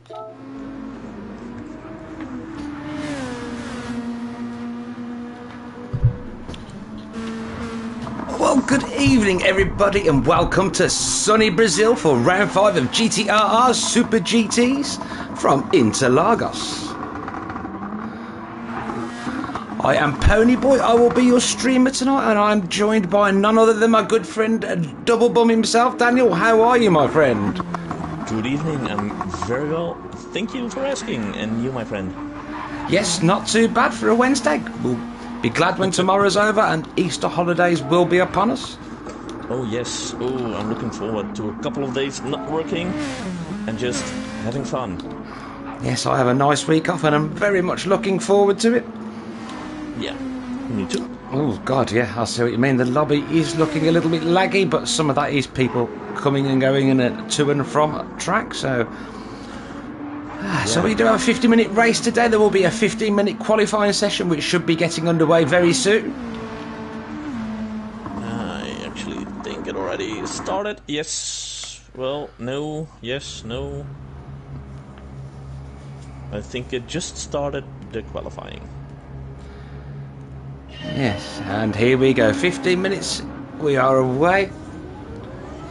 Well, good evening everybody and welcome to sunny Brazil for round 5 of GTRR Super GTs from Interlagos. I am Ponyboy, I will be your streamer tonight, and I'm joined by none other than my good friend Double Bum himself. Daniel, how are you, my friend? Good evening, I'm very well, thank you for asking, and you, my friend? Yes, not too bad for a Wednesday. We'll be glad when tomorrow's over and Easter holidays will be upon us. Oh yes, I'm looking forward to a couple of days not working and just having fun. Yes, I have a nice week off and I'm very much looking forward to it. Yeah, me too. Oh God, yeah, I see what you mean. The lobby is looking a little bit laggy, but some of that is people coming and going in a to and from track, so... So we do have a 50-minute race today. There will be a 15-minute qualifying session which should be getting underway very soon. I actually think it already started. Yes. Well, no. Yes, no. I think it just started the qualifying. Yes, and here we go. 15 minutes. We are away.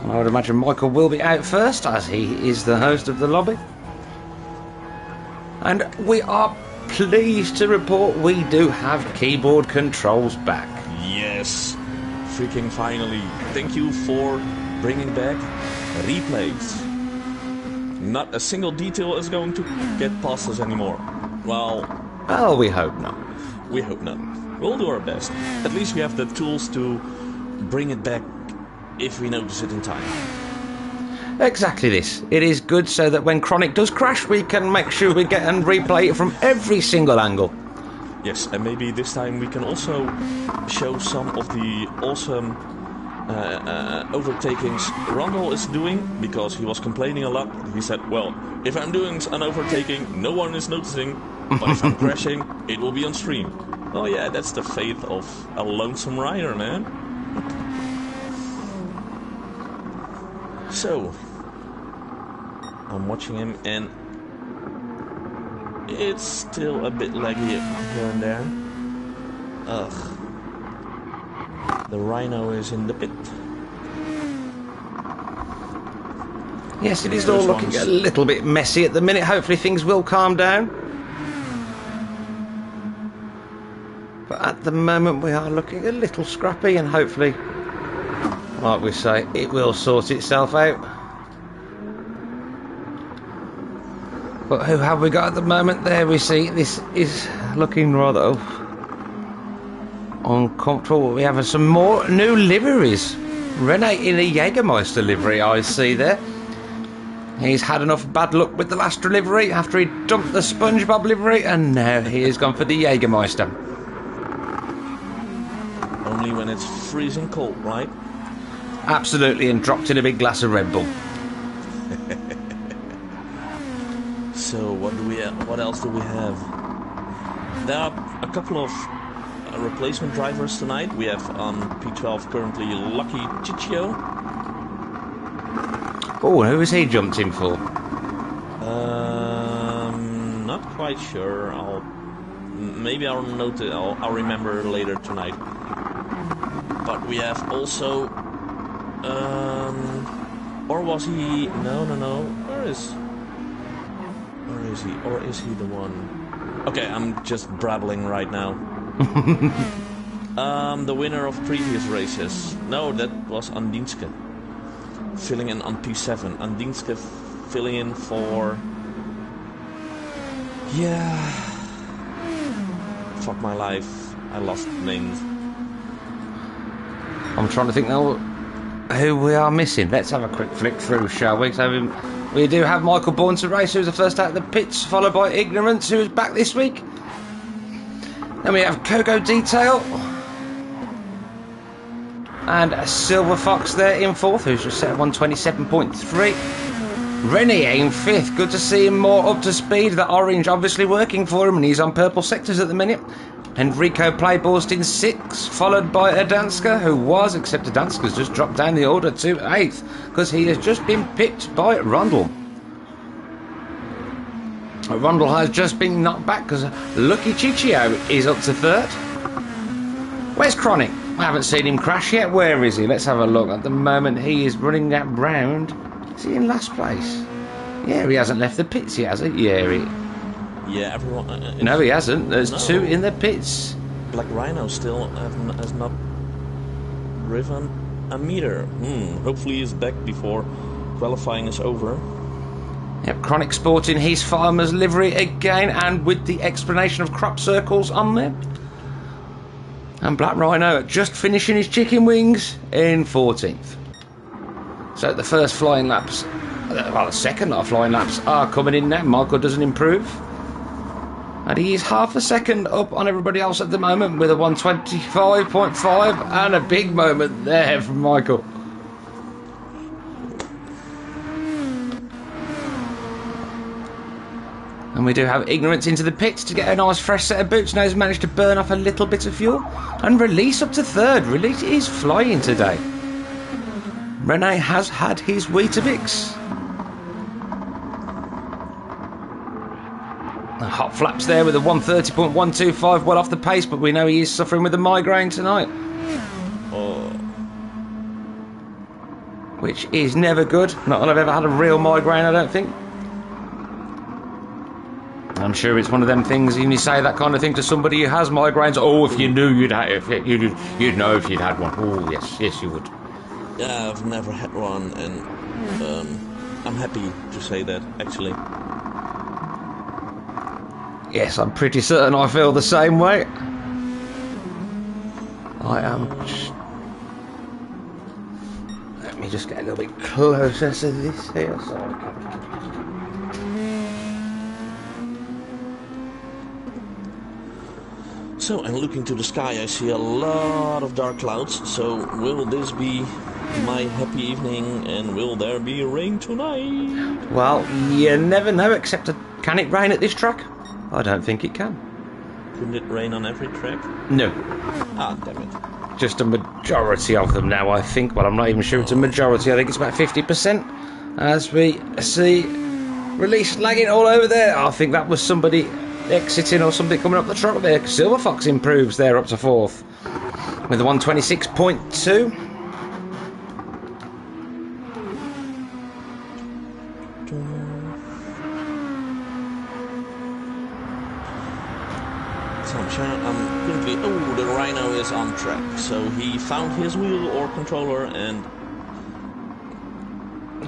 I would imagine Michael will be out first as he is the host of the lobby. And we are pleased to report we do have keyboard controls back. Yes, freaking finally. Thank you for bringing back replays. Not a single detail is going to get past us anymore. Well, we hope not. We hope not. We'll do our best. At least we have the tools to bring it back if we notice it in time. Exactly this. It is good so that when Chronic does crash, we can make sure we get and replay it from every single angle. Yes, and maybe this time we can also show some of the awesome overtakings Randall is doing, because he was complaining a lot. He said, well, if I'm doing an overtaking, no one is noticing, but if I'm crashing, it will be on stream. Oh yeah, that's the fate of a lonesome rider, man. So, I'm watching him and it's still a bit laggy here and there. Ugh. The Rhino is in the pit. Yes, it is all looking a little bit messy at the minute. Hopefully things will calm down. But at the moment we are looking a little scrappy, and hopefully, like we say, it will sort itself out. But who have we got at the moment? There we see, this is looking rather uncomfortable. We have some more new liveries. Rene in a Jägermeister livery, I see there. He's had enough bad luck with the last delivery after he dumped the SpongeBob livery, and now he has gone for the Jägermeister. Only when it's freezing cold, right? Absolutely, and dropped in a big glass of Red Bull. So what else do we have? There are a couple of replacement drivers tonight. We have on P12 currently Lucky Ciccio. Oh, who has he jumped in for? Not quite sure. Maybe I'll note it. I'll remember later tonight. But we have also, or was he? No. Where is he? Or is he the one? Okay, I'm just brabbling right now. The winner of previous races. No, that was Andinske. Filling in on P7. Andinske filling in for... Yeah... Fuck my life. I lost names. I'm trying to think now who we are missing. Let's have a quick flick through, shall we? So we do have Michael Born to race, who's the first out of the pits, followed by Ignorance, who is back this week. Then we have Coco Detail. And a Silver Fox there in fourth, who's just set at 127.3. Rennie in fifth. Good to see him more up to speed. The orange obviously working for him, and he's on purple sectors at the minute. Enrico Playborst in sixth, followed by Adanska, who was, except Adanska's just dropped down the order to eighth, because he has just been pipped by Rondell. Rondell has just been knocked back because Lucky Ciccio is up to third. Where's Chronic? I haven't seen him crash yet. Where is he? Let's have a look. At the moment, he is running that round. Is he in last place? Yeah, he hasn't left the pits yet, has he? Yeah, everyone... no, he hasn't. There's 2 in the pits. Black Rhino still has not driven a meter. Hopefully he's back before qualifying is over. Yep, Chronic sporting his farmer's livery again, and with the explanation of crop circles on there. And Black Rhino just finishing his chicken wings in 14th. So the first flying laps, well, the second lot of flying laps are coming in now. Michael doesn't improve. And he is half a second up on everybody else at the moment with a 125.5, and a big moment there from Michael. And we do have Ignorance into the pits to get a nice fresh set of boots. Now he's managed to burn off a little bit of fuel. And Release up to third. Release is flying today. Rene has had his Weetabix. Hot Flaps there with a 130.125, well off the pace, but we know he is suffering with a migraine tonight. Which is never good. Not that I've ever had a real migraine, I don't think. I'm sure it's one of them things, and you say that kind of thing to somebody who has migraines. Oh, if you knew you'd know if you'd had one. Oh, yes, you would. Yeah, I've never had one, and I'm happy to say that, actually. Yes, I'm pretty certain I feel the same way. I am. Let me just get a little bit closer to this here, so I can... So, and looking to the sky, I see a lot of dark clouds. So, will this be my happy evening, and will there be rain tonight? Well, you never know, except can it rain at this track? I don't think it can. Couldn't it rain on every track? No. Ah, damn it. Just a majority of them now, I think. Well, I'm not even sure it's a majority. I think it's about 50%. As we see Release lagging all over there. I think that was somebody exiting or something coming up the truck there. Silver Fox improves there up to 4th with a 126.2. Oh, the Rhino is on track. So he found his wheel or controller and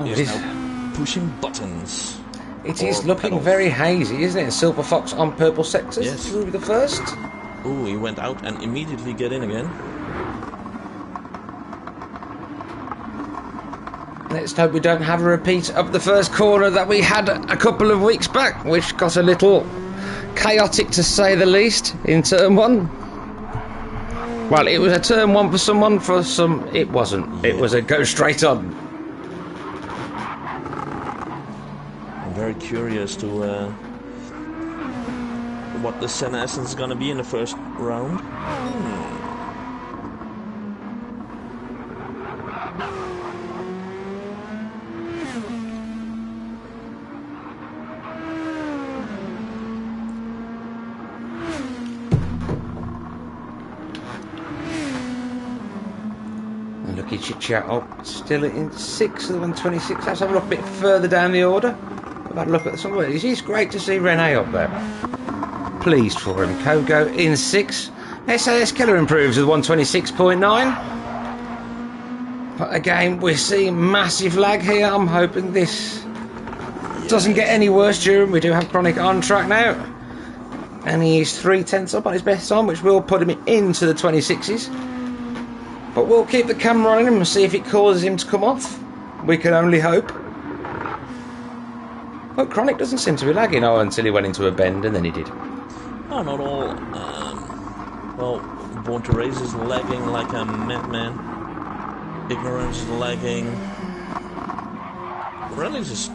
is now pushing buttons. It is looking pedals. Very hazy, isn't it? Silver Fox on purple sectors through the first. Oh, he went out and immediately get in again. Let's hope we don't have a repeat of the first corner that we had a couple of weeks back, which got a little chaotic to say the least in turn 1. Well, it was a turn 1 for someone, for some it wasn't. Yeah. It was a go straight on. I'm very curious to what the Senna Essence is going to be in the first round. Lucky Chichat still in 6th of the 126. Let's have a look a bit further down the order. We've had a look at some of it. It's great to see Rene up there. Pleased for him. Kogo in 6th. SAS Killer improves with 126.9. But again, we're seeing massive lag here. I'm hoping this doesn't get any worse during. We do have Chronic on track now. And he's 3/10 up on his best time, which will put him into the 26s. But we'll keep the camera on him and see if it causes him to come off. We can only hope. Well, Chronic doesn't seem to be lagging until he went into a bend, and then he did. No, not all. Well, Born to Race is lagging like a madman. Ignorance is lagging. Rallies is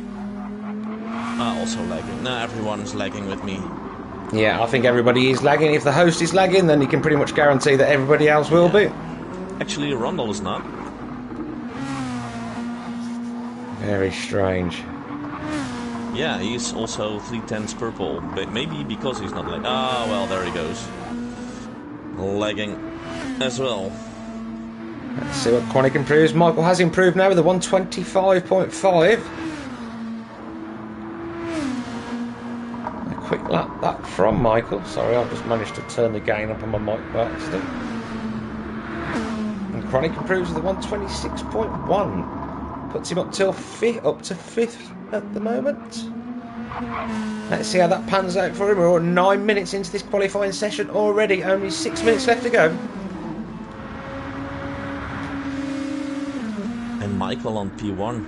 also lagging. No, everyone's lagging with me. Yeah, I think everybody is lagging. If the host is lagging, then you can pretty much guarantee that everybody else will be. Actually, Rondell is not. Very strange. Yeah, he's also 3/10 purple. But maybe because he's not like... Ah, well, there he goes. Lagging as well. Let's see what Chronic improves. Michael has improved now with a 125.5. A quick lap that from Michael. Sorry, I've just managed to turn the gain up on my mic by accident. And Chronic improves with a 126.1. Puts him up to fifth at the moment. Let's see how that pans out for him. We're 9 minutes into this qualifying session already. Only 6 minutes left to go. And Michael on P1.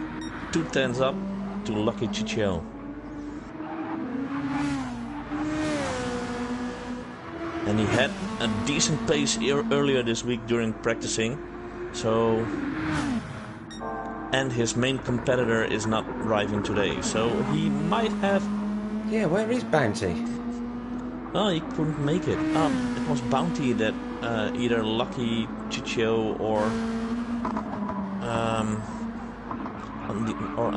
2/10 up to Lucky Chichel. And he had a decent pace earlier this week during practicing. So... And his main competitor is not driving today, so he might have... Yeah, where is Bounty? Oh, he couldn't make it. It was Bounty that either Lucky Chichio or...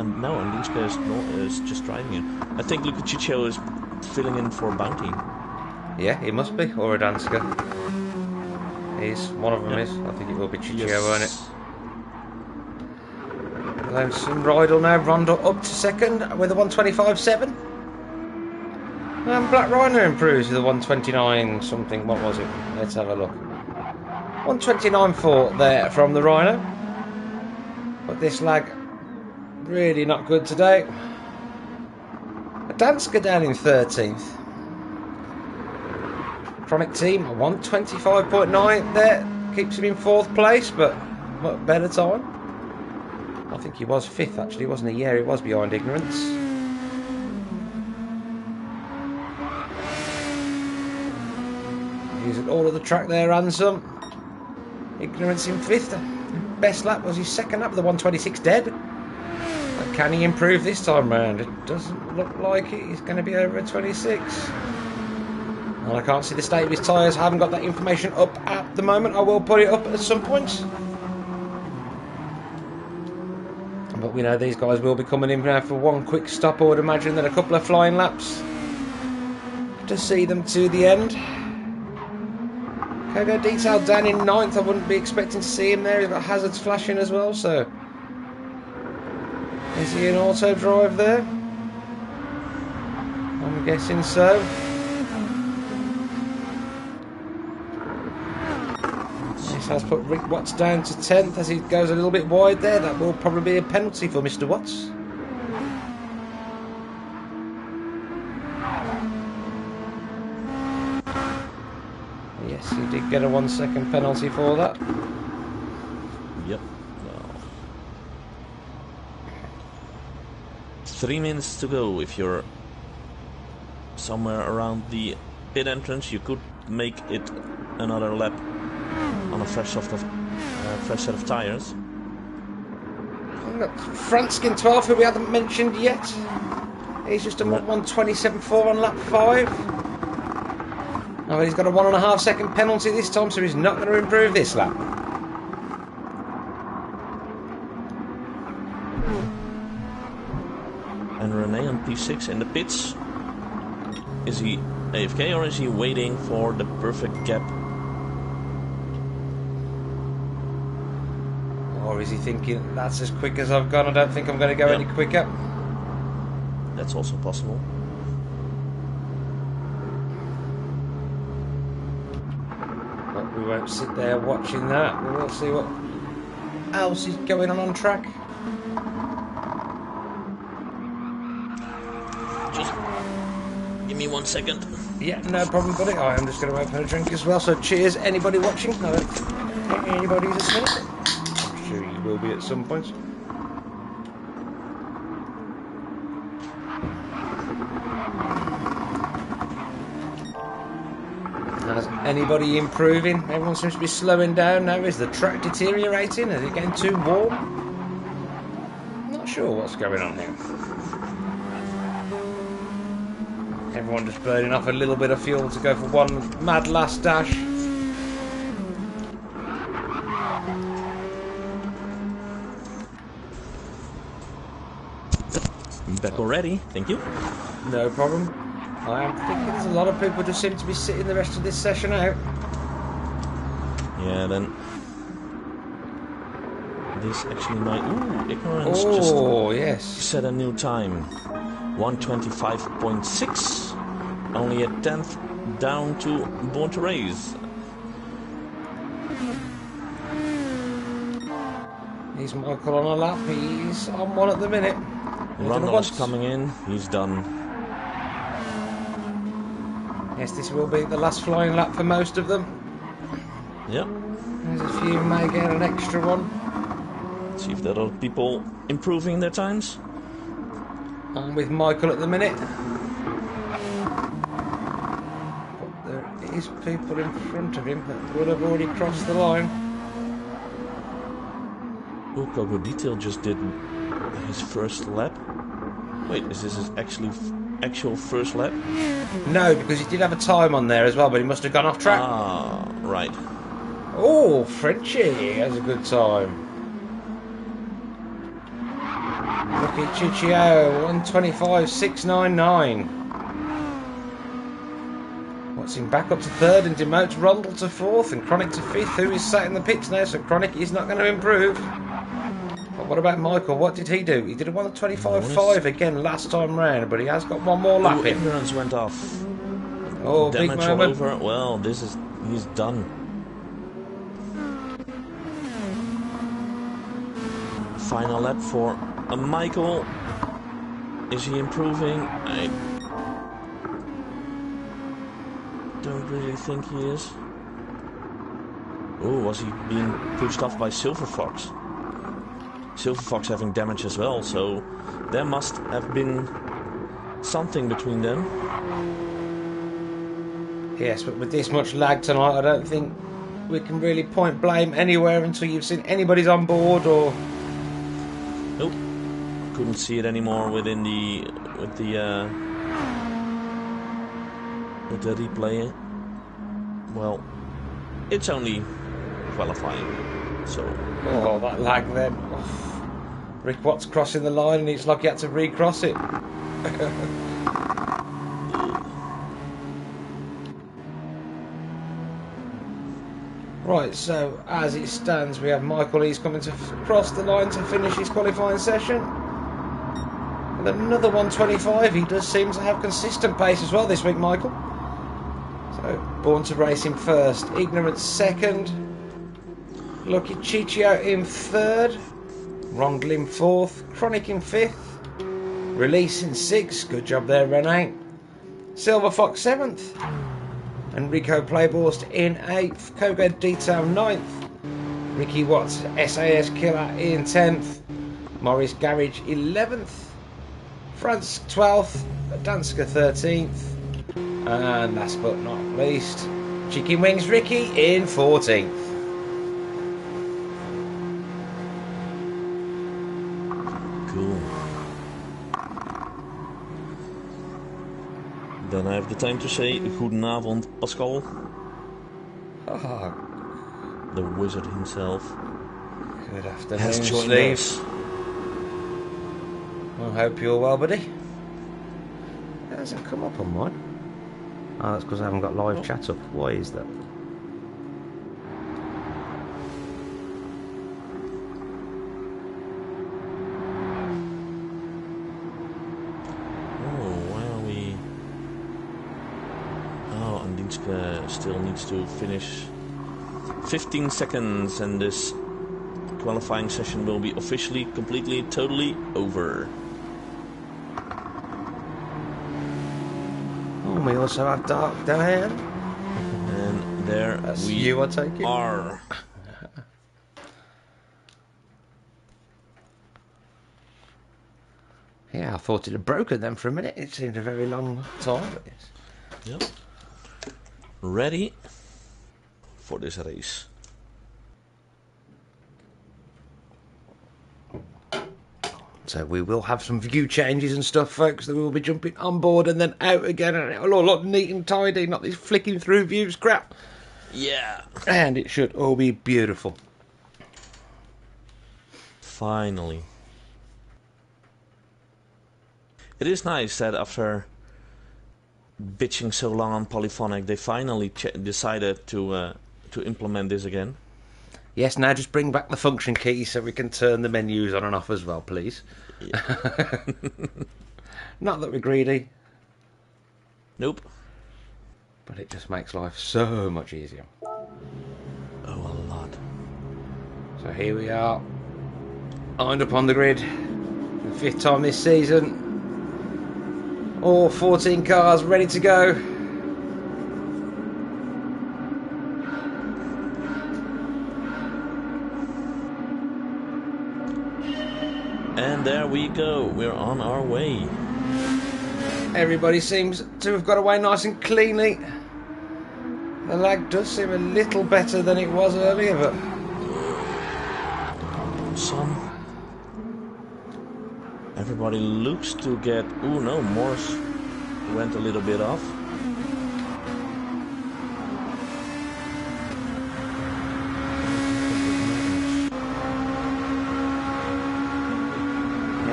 no, in this case, is just driving it. I think Lucky Chichio is filling in for Bounty. Yeah, he must be, or a Danska. He's one of them. Is. I think it will be Chichio, won't it? Lonesome Rydell now, Rondo up to second with a 125.7. And Black Rhino improves with a 129 something. What was it? Let's have a look. 129.4 there from the Rhino. But this lag really not good today. A Danska down in 13th. Chronic team 125.9 there. Keeps him in 4th place, but better time. I think he was 5th actually, wasn't he? Yeah, he was behind Ignorance. Using all of the track there and some. Ignorance in 5th. Best lap was his 2nd lap, the 126 dead. But can he improve this time round? It doesn't look like it. He's going to be over a 26. And I can't see the state of his tyres. I haven't got that information up at the moment. I will put it up at some point. But we know these guys will be coming in now for one quick stop, I would imagine, then a couple of flying laps to see them to the end. Kogo Detail down in 9th. I wouldn't be expecting to see him there. He's got hazards flashing as well, so... Is he in auto drive there? I'm guessing so. Has put Rick Watts down to 10th as he goes a little bit wide there. That will probably be a penalty for Mr. Watts. Yes, he did get a 1 second penalty for that. Yep. Well, 3 minutes to go. If you're somewhere around the pit entrance, you could make it another lap on a fresh set of tyres. Franskin 12, who we haven't mentioned yet. He's just a 127.4 on lap 5. Oh, he's got a 1.5 second penalty this time, so he's not going to improve this lap. And Rene on P6 in the pits. Is he AFK or is he waiting for the perfect gap? Or is he thinking, that's as quick as I've gone, I don't think I'm going to go any quicker? That's also possible. But we won't sit there watching that. We will see what else is going on track. Just give me 1 second. Yeah, no problem, buddy. I am just going to open a drink as well, so cheers, anybody watching. No, I don't think anybody's at the minute. I'm sure you will be at some point. Is anybody improving? Everyone seems to be slowing down now. Is the track deteriorating? Is it getting too warm? Not sure what's going on here. Everyone just burning off a little bit of fuel to go for one mad last dash. feedback already. Thank you. No problem. I am thinking there's a lot of people just seem to be sitting the rest of this session out. Yeah, then this actually might. Ooh, Ignorance yes. set a new time. 1:25.6. Only a tenth down to Born to Race. He's Michael on a lap. He's on one at the minute. Rundle is coming in. He's done. Yes, this will be the last flying lap for most of them. Yep. There's a few may get an extra one. See if there are people improving their times. I'm with Michael at the minute. But there is people in front of him that would have already crossed the line. Oh, Coco Detail just did his first lap. Wait, is this his actual first lap? No, because he did have a time on there as well, but he must have gone off track. Ah, right. Oh, Frenchie has a good time. Look at Chiccio, 1:25.699. What's him back up to third and demotes Rundle to fourth and Chronic to fifth, who is sat in the pits now, so Chronic is not going to improve. But what about Michael? What did he do? He did a 1:25.5 again last time round, but he has got one more lap in. Ignorance went off. Oh, damage big all moment. over. Well, he's done. Final lap for Michael. Is he improving? I don't really think he is. Oh, was he being pushed off by Silver Fox? Silver Fox having damage as well, so there must have been something between them. Yes, but with this much lag tonight, I don't think we can really point blame anywhere until you've seen anybody's on board or... Nope. Couldn't see it anymore with the replay. Well, it's only qualifying, so... Oh, that lag then. Oh. Rick Watts crossing the line and it's like he had to recross it. Right, so as it stands, we have Michael East coming to cross the line to finish his qualifying session. And another 1:25. He does seem to have consistent pace as well this week, Michael. So, Born to Race in first, Ignorance second, Lucky Chiccio in third, Rondle in fourth, Chronic in fifth, Release in sixth, good job there Rene, Silver Fox seventh, Enrico Playborst in 8th, Kogo Detail 9th, Ricky Watts SAS Killer in 10th, Morris Garage 11th, France 12th, Danska 13th, and last but not least, Chicken Wings Ricky in 14th. Cool. Then I have the time to say goedenavond, Pascal. Oh, The wizard himself good afternoon, has joined Steve. us. I hope you're well, buddy. It hasn't come up on mine. Oh, that's because I haven't got live chat up. Why is that? Still needs to finish 15 seconds and this qualifying session will be officially, completely, totally over. Oh, we also have Dark Diane. And there That's we you, I take it. are. Yeah, I thought it had broken then for a minute. It seemed a very long time. But yes. Yep. Ready for this race. So we will have some view changes and stuff, folks, that we will be jumping on board and then out again, and it'll all look neat and tidy, not this flicking through views crap. Yeah. And it should all be beautiful. Finally. It is nice that after bitching so long on Polyphonic, they finally decided to implement this again. Yes, now just bring back the function key so we can turn the menus on and off as well, please. Yeah. Not that we're greedy. Nope. But it just makes life so much easier. Oh, a lot. So here we are, lined up on the grid. The 5th time this season. All 14 cars ready to go. And there we go. We're on our way. Everybody seems to have got away nice and cleanly. The lag does seem a little better than it was earlier, but everybody looks to get... Oh no, Morse went a little bit off.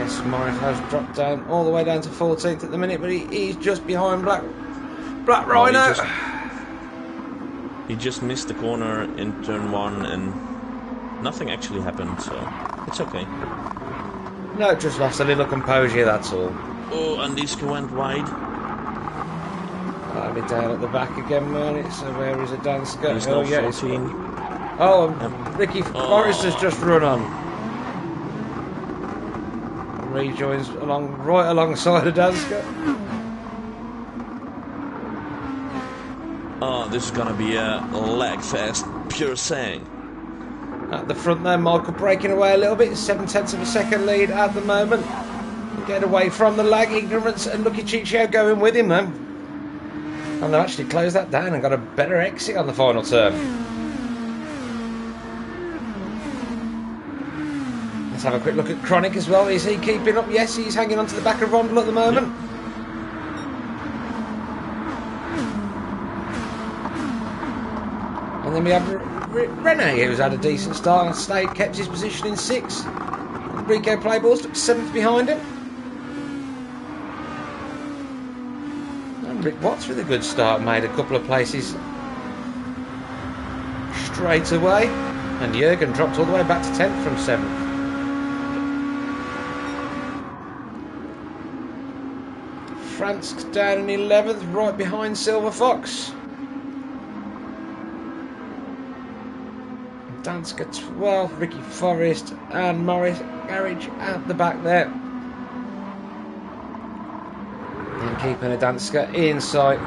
yes, Morris has dropped down all the way down to 14th at the minute, but he's just behind Black Rhino. He just missed the corner in turn 1 and nothing actually happened, so it's okay. No, just lost a little composure, that's all. Oh, and Diska went wide. That'll be down at the back again, man. So where is Adanska? He's now 14. Oh, Ricky Forrest has just run on. Rejoins right alongside Adanska. Oh, this is gonna be a lag fest, pure saying. At the front there, Michael breaking away a little bit, 7/10 of a second lead at the moment. Get away from the lag, Ignorance and Lucky Chicho going with him though. And they've actually closed that down and got a better exit on the final turn. Let's have a quick look at Chronic as well. Is he keeping up? Yes, he's hanging on to the back of Rondel at the moment. Yep. And then we have Rene, who's had a decent start and stayed, kept his position in 6th. Rico Playballs took 7th behind him. And Rick Watts with a good start, made a couple of places straight away. And Jürgen dropped all the way back to 10th from 7th. Fransk down in 11th, right behind Silver Fox. Danska 12th, Ricky Forrest and Morris Garage at the back there. And keeping a Danska in sight.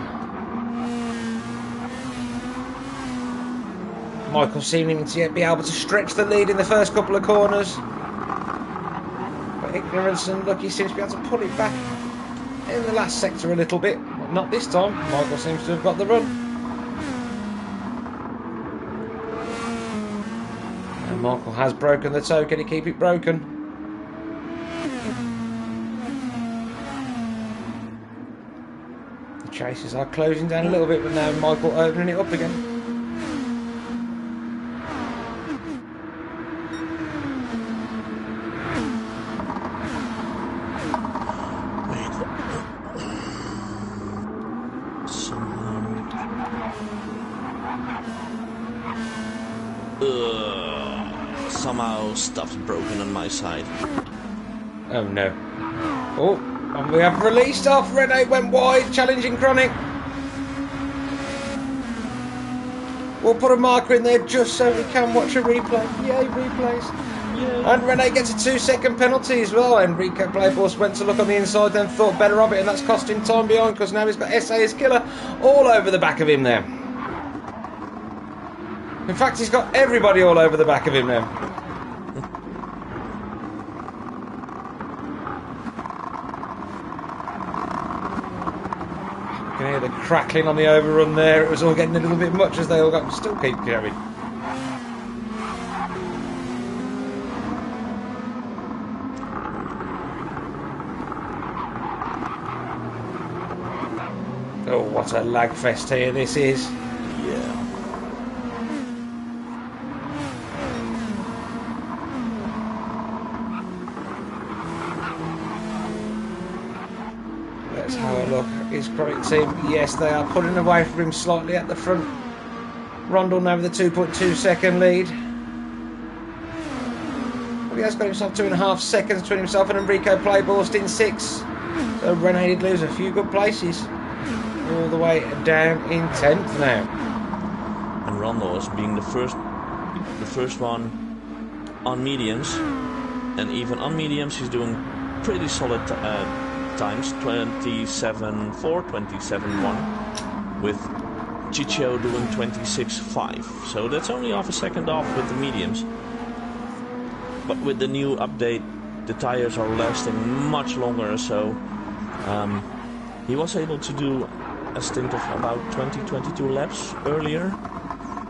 Michael seeming to be able to stretch the lead in the first couple of corners. But Ignorance and Lucky seems to be able to pull it back in the last sector a little bit. But not this time. Michael seems to have got the run. Michael has broken the toe. Can he keep it broken? The chases are closing down a little bit, but now Michael opening it up again. Somehow stuff's broken on my side. Oh no. Oh, and we have released off. Rene went wide, challenging Chronic. We'll put a marker in there just so we can watch a replay. Yay, replays. Yay. And Rene gets a 2-second penalty as well. Enrico Playforce went to look on the inside, then thought better of it, and that's cost him time behind because now he's got SAS Killer all over the back of him there. In fact, he's got everybody all over the back of him now. You can hear the crackling on the overrun there. It was all getting a little bit much as they all got still keep going. Oh, what a lag fest here this is. Yeah. his chronic team. Yes, they are pulling away from him slightly at the front. Rondell now with a 2.2 second lead. But he has got himself 2.5 seconds between himself and Enrico Playborst in 6. So Rene did lose a few good places. All the way down in 10th now. And Rondell is being the first one on mediums. And even on mediums he's doing pretty solid times. 27.4, 27.1. With Ciccio doing 26.5. So that's only half a second off with the mediums. But with the new update, the tires are lasting much longer, so he was able to do a stint of about 20-22 laps earlier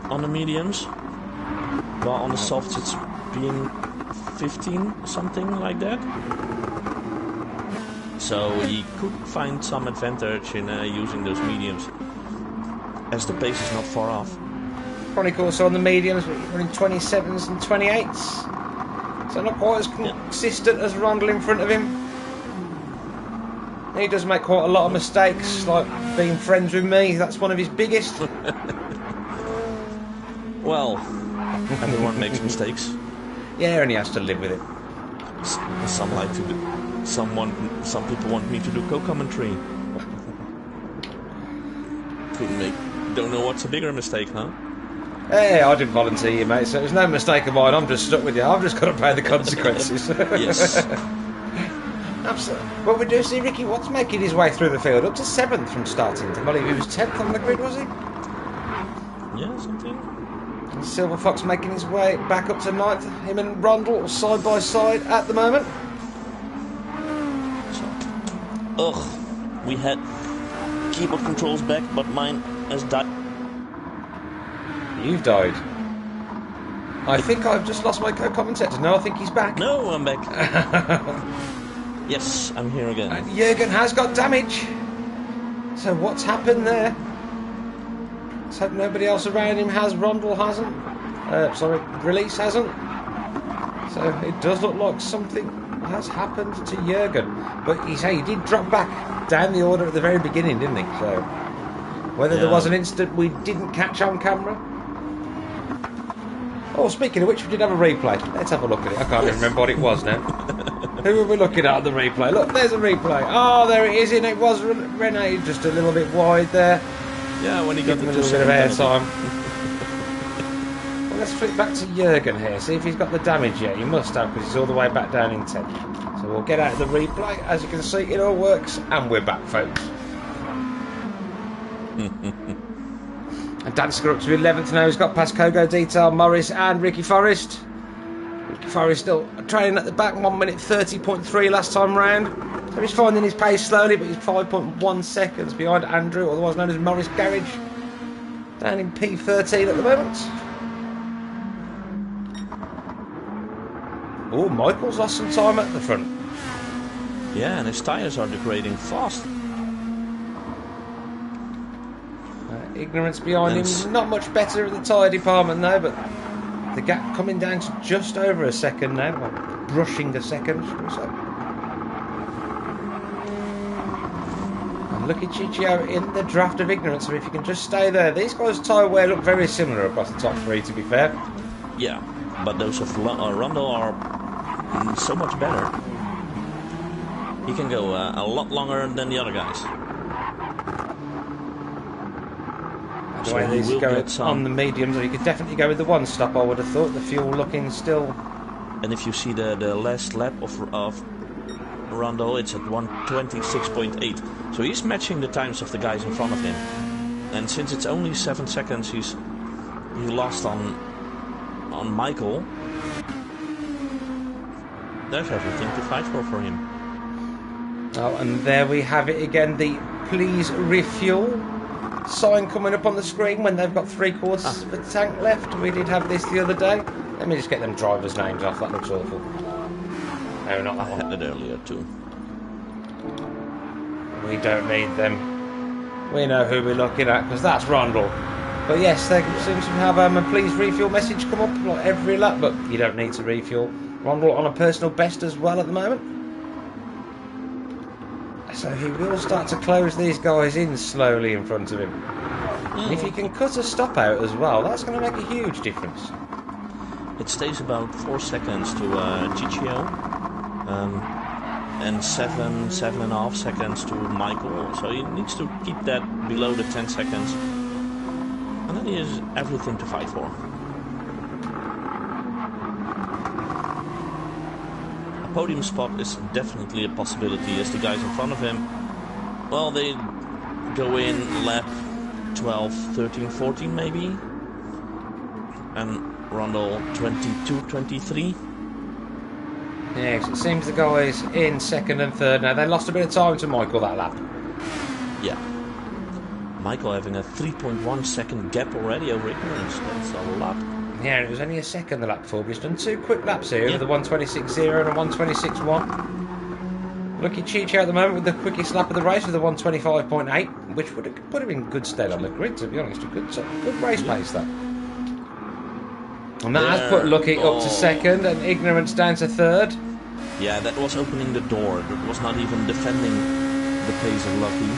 on the mediums, while on the softs it's been 15, something like that. So he could find some advantage in using those mediums, as the pace is not far off. Chronic also on the mediums, running 27s and 28s. So not quite as consistent as Rondell in front of him. He does make quite a lot of mistakes, like being friends with me. That's one of his biggest. Well, everyone makes mistakes. Yeah, and he has to live with it. Some like to do. Some people want me to do co-commentary. Don't know what's a bigger mistake, huh? Hey, I didn't volunteer you, mate, so it was no mistake of mine. I'm just stuck with you. I've just got to pay the consequences. Yes. Absolutely. What we do see Ricky Watts making his way through the field up to 7th from starting. I believe he was 10th on the grid, was he? Yeah, something. And Silver Fox making his way back up to 9th. Him and Rondell side by side at the moment. We had keyboard controls back, but mine has died. You've died. I think I've just lost my co-commentator. No, I think he's back. No, I'm back. Yes, I'm here again. And Jürgen has got damage. So what's happened there? Let's hope nobody else around him has. Rondell hasn't. Release hasn't. So it does look like something has happened to Jürgen. But he did drop back down the order at the very beginning, didn't he? So whether there was an instant we didn't catch on camera. Oh, speaking of which, we did have a replay. Let's have a look at it. I can't even remember what it was now. Who were we looking at the replay? Look, there's a replay. Oh, there it is. And it was Rene, just a little bit wide there. Yeah, when he got a little bit of airtime. Well, let's flip back to Jürgen here. See if he's got the damage yet. He must have, because he's all the way back down in 10th. So we'll get out of the replay. As you can see, it all works, and we're back, folks. And Dansker up to 11th now. He's got past Kogo Detail, Morris and Ricky Forrest. Ricky Forrest still trailing at the back, 1 minute 30.3 last time round. So he's finding his pace slowly, but he's 5.1 seconds behind Andrew, otherwise known as Morris Garage, down in P13 at the moment. Oh, Michael's lost some time at the front. Yeah, and his tyres are degrading fast. Ignorance behind him, not much better at the tyre department though, but the gap coming down to just over a second now, well, brushing a second, shall we say. And look at Ciccio in the draft of ignorance, so if you can just stay there. These guys' tyre wear look very similar across the top three, to be fair. Yeah, but those of Rondell are so much better. He can go a lot longer than the other guys. The way these go on the mediums, or you could definitely go with the one stop, I would have thought. The fuel looking still. And if you see the last lap of Rondell, it's at 1:26.8. So he's matching the times of the guys in front of him. And since it's only 7 seconds, he lost on Michael. There's everything to fight for him. Oh, and there we have it again. The please refuel sign coming up on the screen when they've got 3/4 of the tank left. We did have this the other day. Let me just get them drivers' names off. That looks awful. No, not that one. I had it earlier too. We don't need them. We know who we're looking at, because that's Rondell. But yes, they seem to have a please refuel message come up like every lap, but you don't need to refuel. Rondell on a personal best as well at the moment. So he will start to close these guys in slowly in front of him. And if he can cut a stop out as well, that's going to make a huge difference. It stays about 4 seconds to Ciccio, and 7.5 seconds to Michael. So he needs to keep that below the 10 seconds. And then he has everything to fight for. A podium spot is definitely a possibility as the guys in front of him, well, they go in lap 12, 13, 14 maybe. And Rondel 22, 23. Yes, it seems the guys in second and third now. They lost a bit of time to Michael that lap. Yeah. Michael having a 3.1 second gap already over Ignorance. That's a lot. Yeah, it was only a second the lap before, but he's done 2 quick laps here with a 1:26.0 and a 1:26.1. Lucky Ciccio at the moment with the quickest lap of the race with a 1:25.8, which would have put him in good stead on the grid, to be honest. A good race pace, that. And that has put Lucky up to second and Ignorance down to third. Yeah, that was opening the door. That was not even defending the pace of Lucky.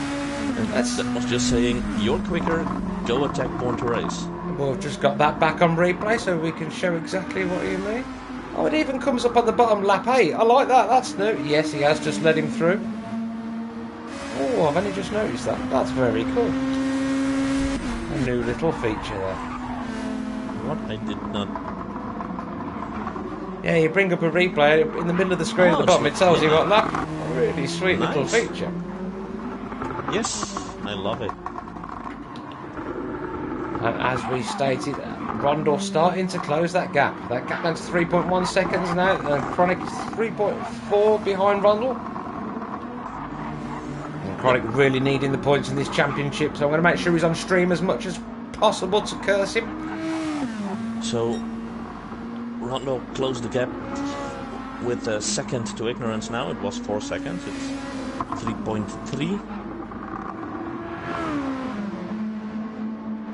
And that was just saying, you're quicker, go attack Born to Race. Well, we've just got that back on replay so we can show exactly what you mean. Oh, it even comes up on the bottom, lap 8. I like that, that's new. Yes, he has just led him through. Oh, I've only just noticed that. That's very cool. A new little feature there. What? I did not... Yeah, you bring up a replay in the middle of the screen at the bottom. It tells you what lap. A really sweet little feature. Yes, I love it. And as we stated, Rondel starting to close that gap. That gap down to 3.1 seconds now. Chronic is 3.4 behind Rondel. And Chronic really needing the points in this championship, so I'm going to make sure he's on stream as much as possible to curse him. So, Rondel closed the gap with a second to Ignorance now. It was 4 seconds. It's 3.3.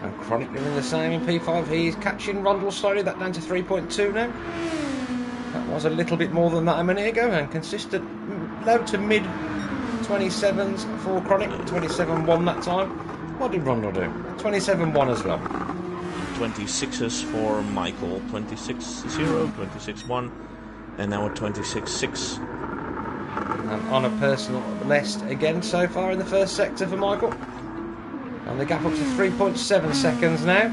And Chronic doing the same in P5. He's catching Rondel slowly. That down to 3.2 now. That was a little bit more than that a minute ago. And consistent low to mid 27s for Chronic. 27.1 that time. What did Rondel do? 27.1 as well. 26s for Michael, 26.0, 26.1, and now a 26.6. And on a personal best again so far in the first sector for Michael. And the gap up to 3.7 seconds now.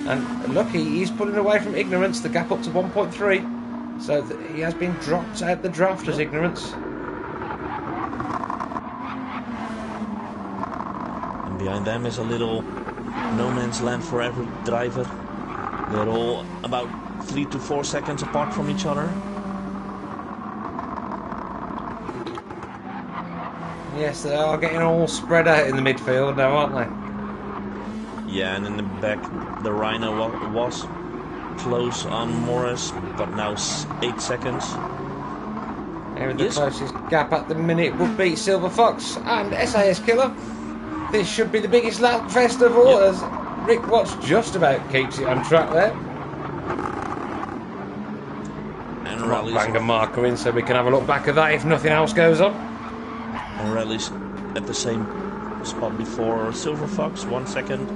And Lucky, he's pulling away from Ignorance, the gap up to 1.3. So he has been dropped out the draft as Ignorance. And behind them is a little no man's land for every driver. They're all about 3 to 4 seconds apart from each other. Yes, they are getting all spread out in the midfield now, aren't they? Yeah, and in the back, the Rhino was close on Morris, but now 8 seconds. Here the closest gap at the minute would be Silver Fox and SAS Killer. This should be the biggest lap fest of all, as Rick Watts just about keeps it on track there. And Rally's bang a marker in so we can have a look back at that if nothing else goes on. And Rally's at the same spot before Silver Fox, 1 second.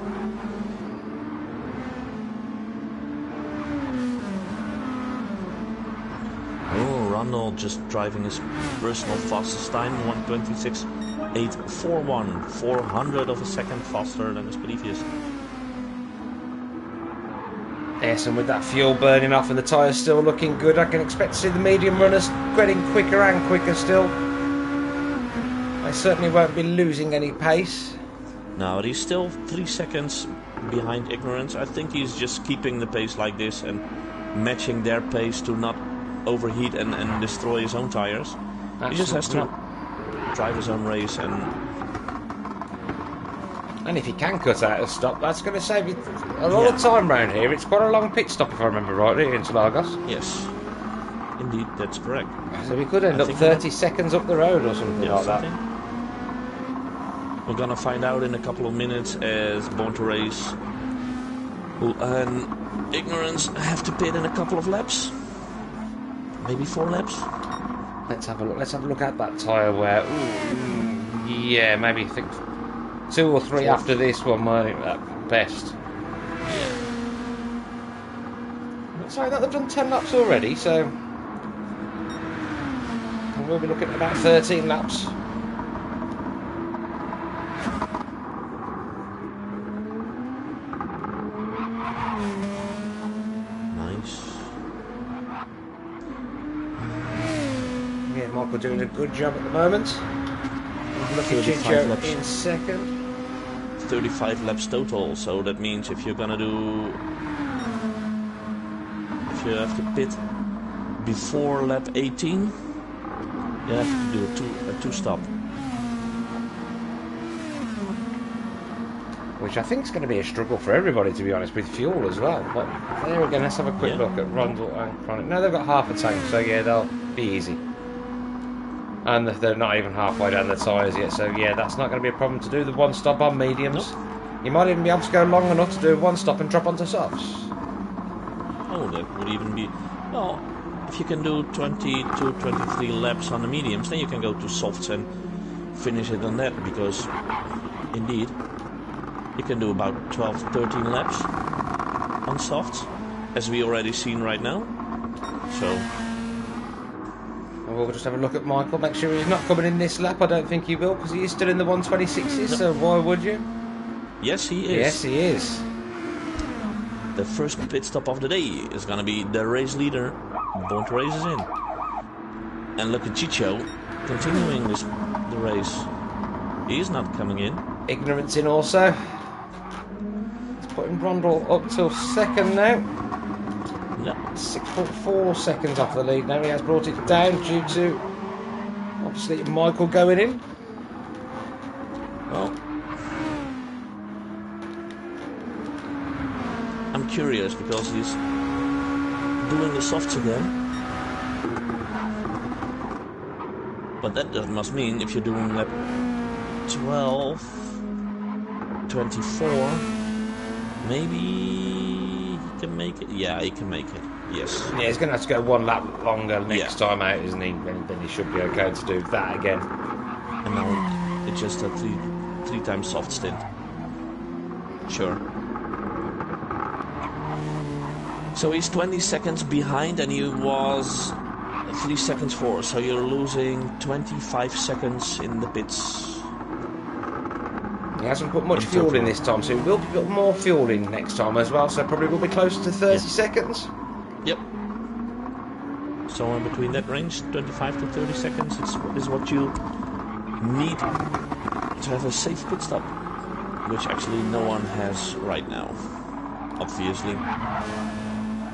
Oh, Rondel just driving his personal fastest time, 1:26.841, 400 of a second faster than his previous. Yes, and with that fuel burning off and the tyres still looking good, I can expect to see the medium runners getting quicker and quicker still. They certainly won't be losing any pace. No, but he's still 3 seconds behind Ignorance. I think he's just keeping the pace like this and matching their pace to not overheat and destroy his own tires. He just has to drive his own race, and if he can cut out a stop, that's going to save you a lot of time round here. It's quite a long pit stop if I remember rightly in Lagos. Yes, indeed, that's correct. So we could end up 30 seconds up the road or something like that. We're gonna find out in a couple of minutes as Born to Race and Ignorance have to pit in a couple of laps. Maybe 4 laps. Let's have a look. Let's have a look at that tyre wear. Ooh, Yeah, maybe I think 2 or 3 after this one, might at best. Yeah. Sorry, that they've done 10 laps already, so we'll be looking at about 13 laps. Yeah, Michael doing a good job at the moment. Looking Chicho in second. 35 laps total, so that means if you have to pit before lap 18, you have to do a two stop. Which I think is going to be a struggle for everybody, to be honest, with fuel as well. But there again, let's have a quick look at Rundle and Chronic. No, they've got half a tank, so yeah, they'll be easy. And they're not even halfway down the tyres yet, so yeah, that's not going to be a problem to do the one stop on mediums. Nope. You might even be able to go long enough to do one stop and drop onto softs. Oh, that would even be... Well, if you can do 20 to 23 laps on the mediums, then you can go to softs and finish it on that, because indeed you can do about 12, 13 laps on softs, as we already seen right now. So... We'll just have a look at Michael, make sure he's not coming in this lap. I don't think he will, because he is still in the 126s, so why would you? Yes, he is. Yes, he is. The first pit stop of the day is going to be the race leader. Born to Race is in. And look at Chicho continuing the race. He is not coming in. Ignorance in also. It's putting Rundle up till second now. Yeah. 6.4 seconds off the lead now. He has brought it down due to obviously Michael going in. Well, I'm curious because he's doing the softs again. But that must mean if you're doing lap 12, 24, maybe he can make it. Yeah, he can make it. Yes. Yeah, he's going to have to go one lap longer next time out, isn't he? Then he should be okay to do that again. And now it's just a three times soft stint. Sure. So he's 20 seconds behind and he was 3 seconds forward. So you're losing 25 seconds in the pits. He hasn't put much fuel in this time, so he will put more fuel in next time as well. So probably will be closer to 30 seconds. Yep. So in between that range, 25 to 30 seconds is what you need to have a safe pit stop. Which actually no one has right now. Obviously.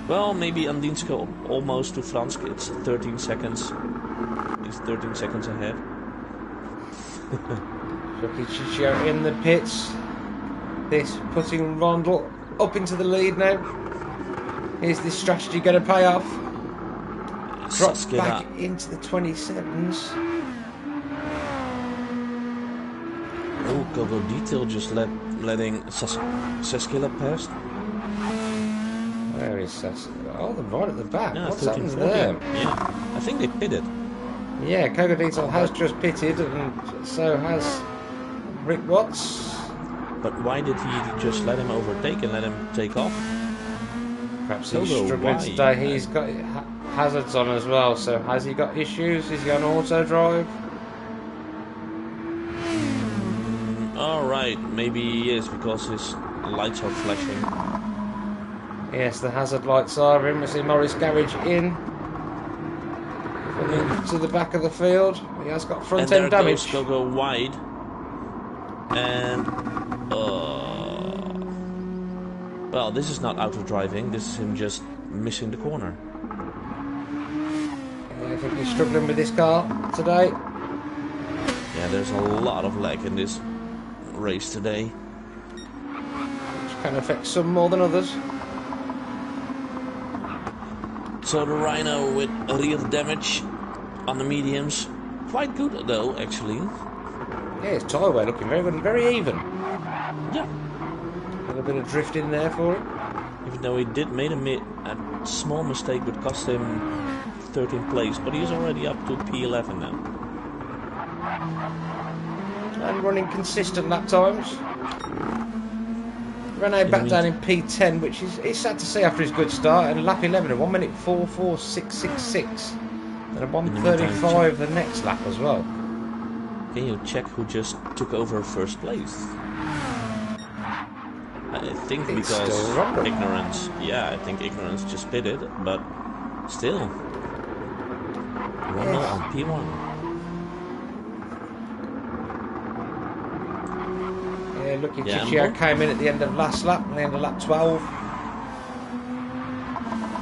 Well, maybe Andinsko almost to Fransk. It's 13 seconds. He's 13 seconds ahead. Chicho in the pits. This putting Rundle up into the lead now. Is this strategy going to pay off? Drop back into the 27s. Oh, Gogo Detail just letting Seskila past. Where is Seskila? Oh, they're right at the back. Yeah, what's 13, happened 14. there? Yeah, I think they pitted. Yeah, Gogo Detail has just pitted, and so has Rick Watts. But why did he just let him overtake and let him take off? Perhaps he's struggling today. He's got hazards on as well, so has he got issues? Is he on auto drive? Alright, maybe he is because his lights are flashing. Yes, the hazard lights are in. We see Morris Garage in. To the back of the field. He has got front end damage. Goes Gogo wide. And well, this is not auto driving, this is him just missing the corner. I think he's struggling with this car today. Yeah, there's a lot of lag in this race today. Which can affect some more than others. So the Rhino with rear damage on the mediums. Quite good though, actually. Yeah, his tyre wear looking very good and very even. Yeah. A little bit of drift in there for him. Even though he did made a small mistake which cost him 13th place, but he's already up to P11 now. and running consistent lap times. Renault back down in P10, which is sad to see after his good start, and lap 11 at 1 minute 44666, and a 135 the next lap as well. Can you check who just took over first place? I think It's because still ignorance. Yeah, I think ignorance just did it, but still. Renault on P1. Yeah, looking Chicchio came in at the end of last lap, at the end of lap 12.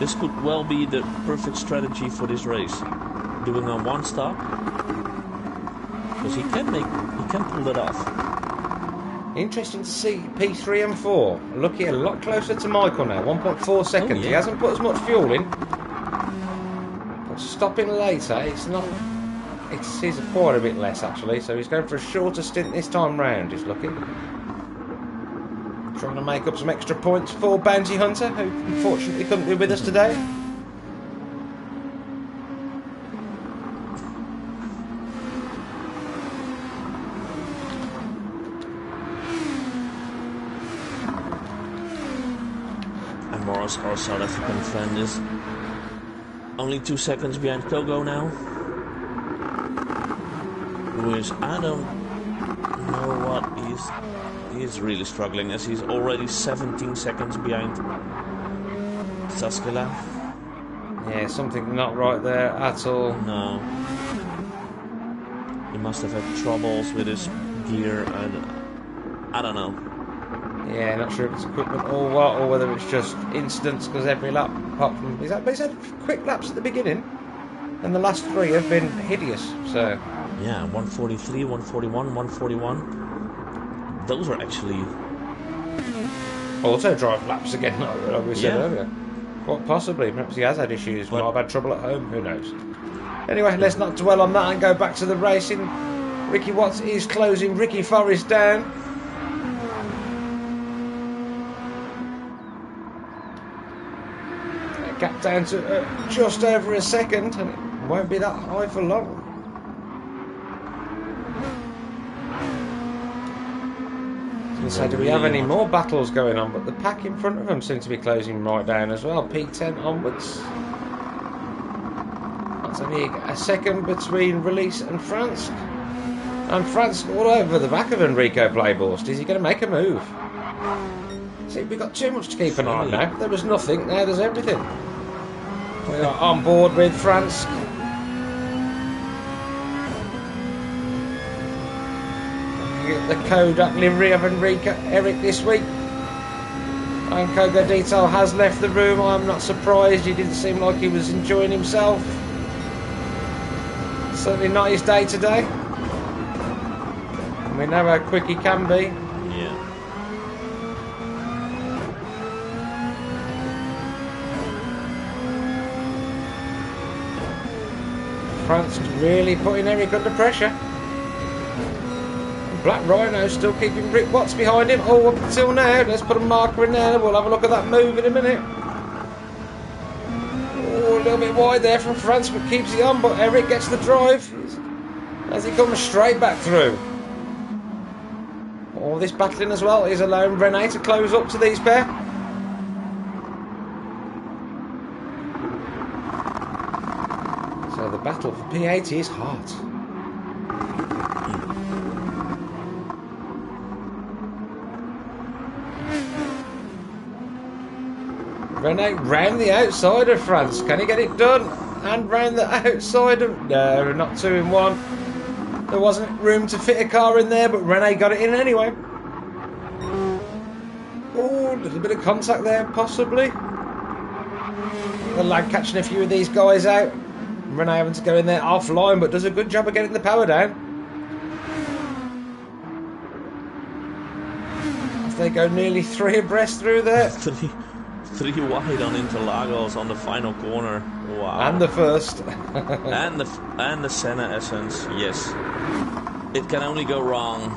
This could well be the perfect strategy for this race. Doing a one stop. Because he can pull that off. Interesting to see P3 and 4 looking a lot closer to Michael now, 1.4 seconds. Oh, yeah. He hasn't put as much fuel in, but stopping later, it's quite a bit less actually, so he's going for a shorter stint this time round, he's looking. Trying to make up some extra points for Bounty Hunter, who unfortunately couldn't be with us today. Our South African friend is only 2 seconds behind Kogo now. Who is, I don't know what, he's really struggling as he's already 17 seconds behind Saskela. Yeah, something not right there at all. No. He must have had troubles with his gear and I don't know. Yeah, not sure if it's equipment or what, or whether it's just incidents, because every lap, apart from... He's had quick laps at the beginning, and the last 3 have been hideous, so... Yeah, 143, 141, 141. Those are actually... auto drive laps again, like we said earlier. Quite possibly, perhaps he has had issues, might have had trouble at home, who knows. Anyway, let's not dwell on that and go back to the racing. Ricky Watts is closing Ricky Forrest down. Gap down to just over a second, and it won't be that high for long. So do we have any more battles going on? But the pack in front of them seems to be closing right down as well. P10 onwards. That's only a second between Release and France. And France all over the back of Enrico Playborst. Is he going to make a move? See, we've got too much to keep an eye on now. There was nothing, now there's everything. We are on board with France. The Kodak livery of Eric this week. And Kogo Detail has left the room. I'm not surprised. He didn't seem like he was enjoying himself. Certainly not his day today. And we know how quick he can be. France really putting Eric under pressure. Black Rhino still keeping Rick Watts behind him. Oh, up until now. Let's put a marker in there. We'll have a look at that move in a minute. Oh, a little bit wide there from France, but keeps it on. But Eric gets the drive as he comes straight back through. All this battling as well is allowing René to close up to these pair. So the battle for P80 is hot. René round the outside of France. Can he get it done? And round the outside of... No, not 2 in 1. There wasn't room to fit a car in there, but René got it in anyway. Oh, a little bit of contact there, possibly. The lag catching a few of these guys out. René having to go in there offline, but does a good job of getting the power down. As they go nearly 3 abreast through there. 3 wide on Interlagos on the final corner. Wow. And the first. and the Senna Essence. Yes. It can only go wrong.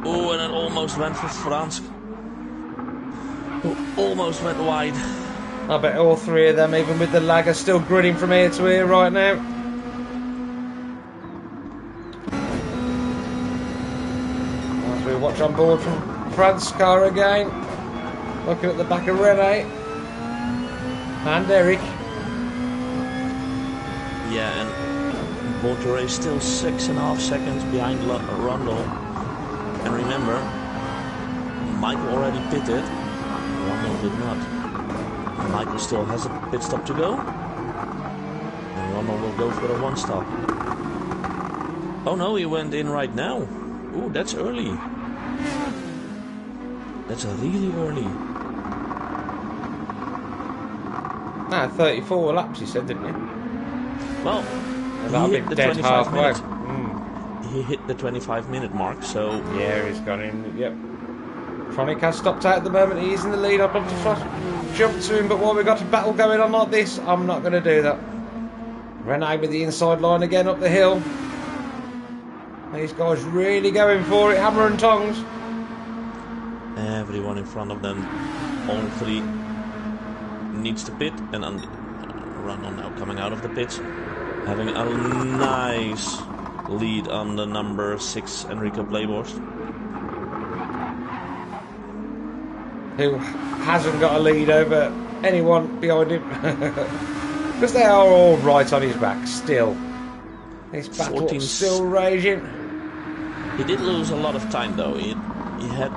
Oh, and it almost went for France. Almost went wide. I bet all 3 of them, even with the lag, are still grinning from ear to ear right now. As we watch on board from France's car again. Looking at the back of Rene. And Eric. Yeah, and Monterey still 6.5 seconds behind Rundle. And remember, Michael already pitted. Rundle did not. Michael still has a pit stop to go. And Rundle will go for the one stop. Oh no, he went in right now. Ooh, that's early. That's really early. 34 laps, you said, didn't you? Well, he hit the 25 minutes. He hit the 25-minute mark, so... Yeah, he's gone in, yep. Tronic has stopped out at the moment, he's in the lead. I'd love to jump to him, but while we've got a battle going on like this, I'm not going to do that. Rene with the inside line again up the hill. These guys really going for it, hammer and tongs. Everyone in front of them, all three, needs to pit, and Rundle now coming out of the pits, having a nice lead on the number 6 Enrico Playboys. Who hasn't got a lead over anyone behind him. Because they are all right on his back still. This battle is still raging. He did lose a lot of time though. He had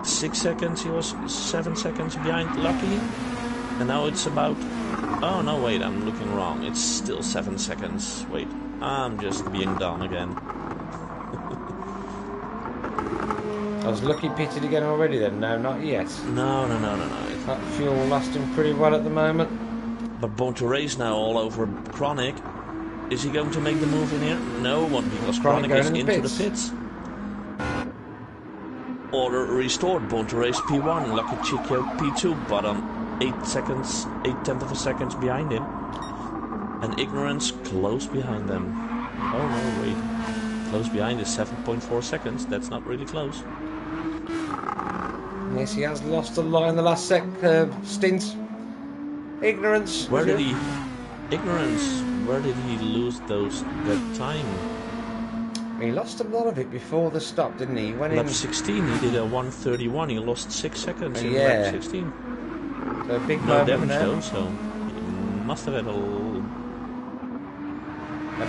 6 seconds, he was 7 seconds behind Lucky. And now it's about... Oh no, wait, I'm looking wrong. It's still 7 seconds. Wait, I'm just being dumb again. I was Lucky pitted again already then? No, not yet. No. That fuel lasting pretty well at the moment. But Born to Race now all over Chronic. Is he going to make the move in here? No one, because Chronic is into the pits. Order restored, Born to Race P1, Lucky Chicchio P2, but on 8 seconds, 8/10 of a second behind him. And Ignorance close behind them. Oh no, wait. Close behind is 7.4 seconds, that's not really close. Yes, he has lost a lot in the last stint. Ignorance. Where did he lose that time? He lost a lot of it before the stop, didn't he? When lap 16, he did a 1:31. He lost 6 seconds in lap 16. So a big no damage though, so he must have had a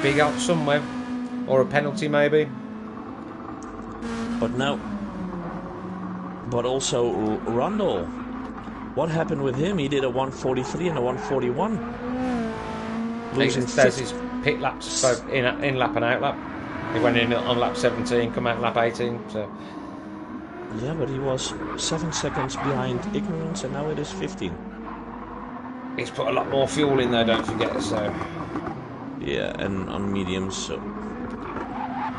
big up somewhere, or a penalty maybe. But also Rundle. What happened with him? He did a 1:43 and a 1:41. Losing his pit laps, both in lap and out lap. He went in on lap 17, come out lap 18. So. Yeah, but he was 7 seconds behind Ignorance, and now it is 15. He's put a lot more fuel in there, don't forget. So. Yeah, and on mediums, so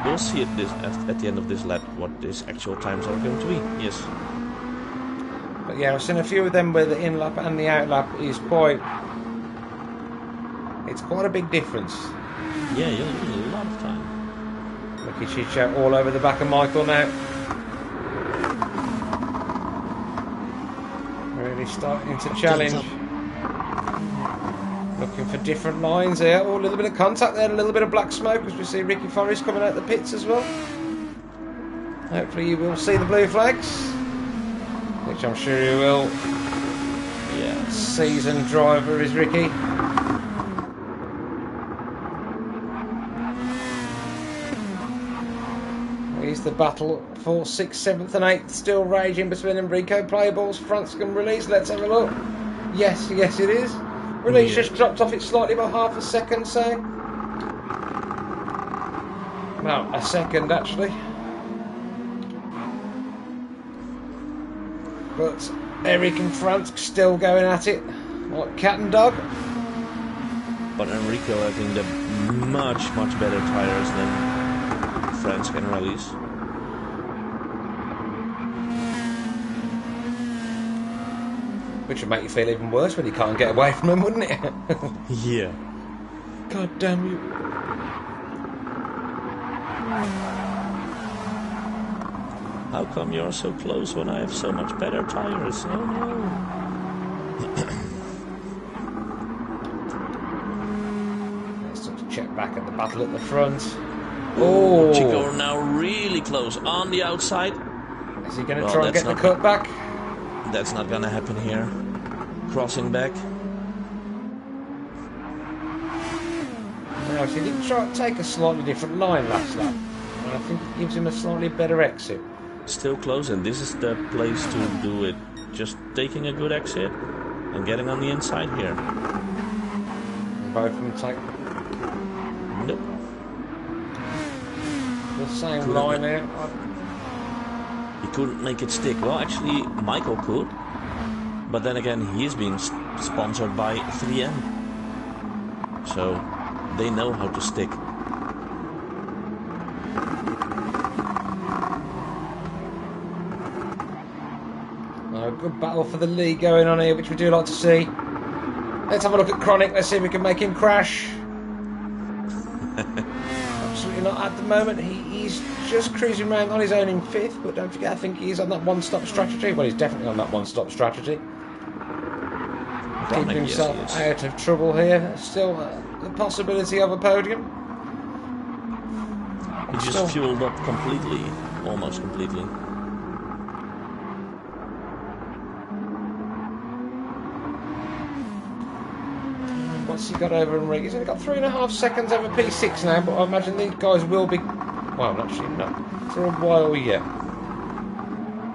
we'll see at the end of this lap what his actual times are going to be. Yes. But yeah, I've seen a few of them where the in lap and the out lap is quite. It's quite a big difference. Yeah, you'll lose a lot of time. Lucky Chicho all over the back of Michael now. Really starting to challenge. Looking for different lines here. Oh, a little bit of contact there, a little bit of black smoke as we see Ricky Forrest coming out the pits as well. Hopefully you will see the blue flags, which I'm sure you will. Yeah, seasoned driver is Ricky. Here's the battle for 6th, 7th and 8th still raging between Enrico Playballs. France can release. Let's have a look. Yes it is. Release just dropped off it slightly by half a second, say. Well, a second actually. But Eric and France still going at it like cat and dog. But Enrico having the much better tires than France can release. Which would make you feel even worse when you can't get away from them, wouldn't it? Yeah. God damn you. How come you're so close when I have so much better tires? Oh no. Let's just check back at the battle at the front. Oh, Chico are now really close close on the outside. Is he going to try and get the cut back? That's not going to happen here. Crossing back. No, so he did try to take a slightly different line last lap. And I think it gives him a slightly better exit. Still close, and this is the place to do it. Just taking a good exit and getting on the inside here. Both of them take Nope. the same line here. He couldn't make it stick. Well, actually, Michael could. But then again, he is being sponsored by 3M. So, they know how to stick. Good battle for the lead going on here, which we do like to see. Let's have a look at Chronic. Let's see if we can make him crash. Absolutely not at the moment. He's just cruising around on his own in 5th, but don't forget, I think he's on that one-stop strategy. Well, he's definitely on that one-stop strategy. Keeping himself out of trouble here. Still the possibility of a podium. He just fueled up completely, almost completely. What's he got over in rig? He's only got 3.5 seconds over P6 now, but I imagine these guys will be... Well, actually, not for a while yet.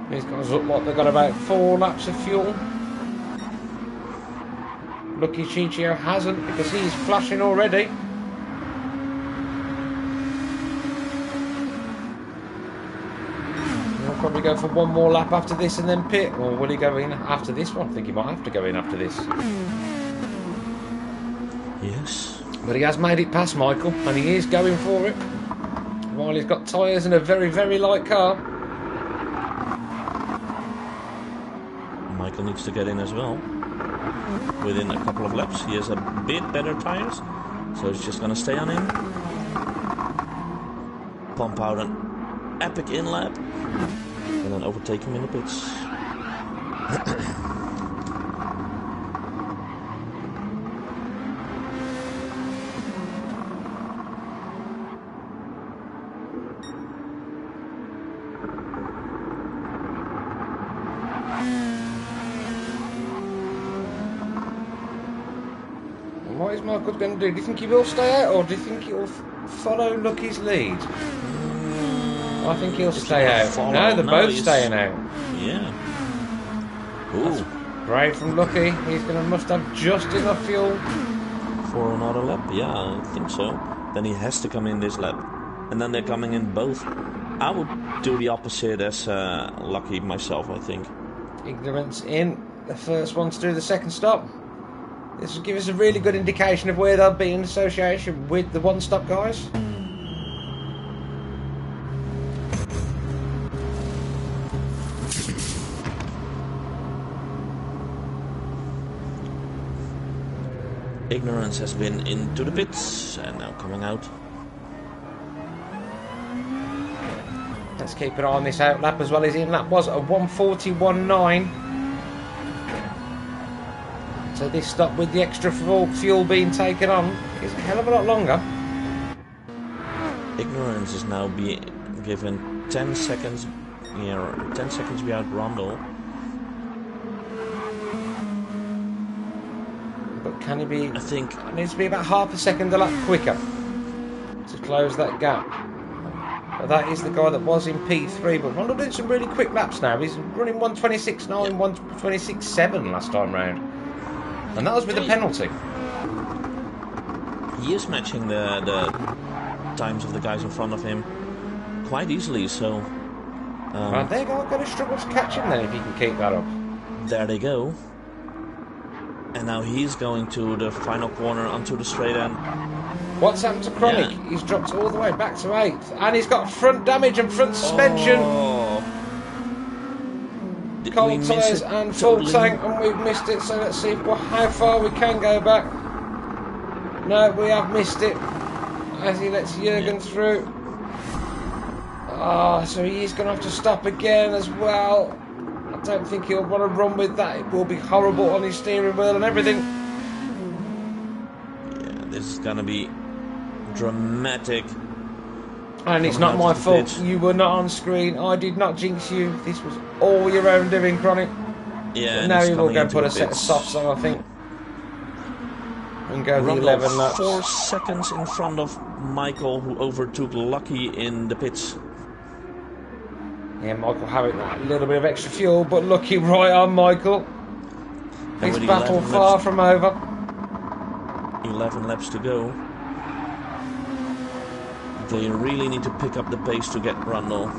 These guys look like they've got about 4 laps of fuel. Lucky Chinchio hasn't, because he's flashing already. He'll probably go for one more lap after this and then pit. Or will he go in after this one? I think he might have to go in after this. Yes. But he has made it past Michael, and he is going for it. While he's got tyres and a very, very light car. Michael needs to get in as well. Within a couple of laps, he has a bit better tyres, so he's just going to stay on him. Pump out an epic in lap, and then overtake him in the pits. What is Michael going to do? Do you think he will stay out, or do you think he'll follow Lucky's lead? I think he'll stay out. No, they're both staying out. Yeah. Ooh. That's brave from Lucky. He's going to must have just enough fuel. For another lap? Yeah, I think so. Then he has to come in this lap. And then they're coming in both. I would do the opposite as Lucky myself, I think. Ignorance in. The first one to do the second stop. This will give us a really good indication of where they'll be in association with the one-stop guys. Ignorance has been into the pits and now coming out. Let's keep an eye on this out lap as well. His in lap was a 1:41.9. So this stop with the extra fuel being taken on is a hell of a lot longer. Ignorance is now being given 10 seconds, 10 seconds behind Rondel. But can he be? I think it needs to be about half a second a lap quicker to close that gap. But that is the guy that was in P3. But Rondel doing some really quick laps now. He's running 1:26.9, 1:26.7 last time round. And that was with a penalty. He is matching the times of the guys in front of him quite easily, so... Right, they're going to struggle to catch him then if he can keep that up. There they go. And now he's going to the final corner onto the straight end. What's happened to Chronic? Yeah. He's dropped all the way back to 8th. And he's got front damage and front suspension. Oh. Cold tyres and full tank, and we've missed it. So let's see how far we can go back. No, we have missed it. As he lets Jürgen through. Ah, so he is going to have to stop again as well. I don't think he'll want to run with that. It will be horrible on his steering wheel and everything. Yeah, this is going to be dramatic. And it's not my fault. You were not on screen. I did not jinx you. This was all your own doing, Chronic. Yeah. But now you will go and put a set of softs on, I think. And go the 11 laps. 4 seconds in front of Michael, who overtook Lucky in the pits. Yeah, Michael having a little bit of extra fuel, but Lucky right on Michael. His battle far from over. 11 laps to go. They really need to pick up the pace to get Rundle.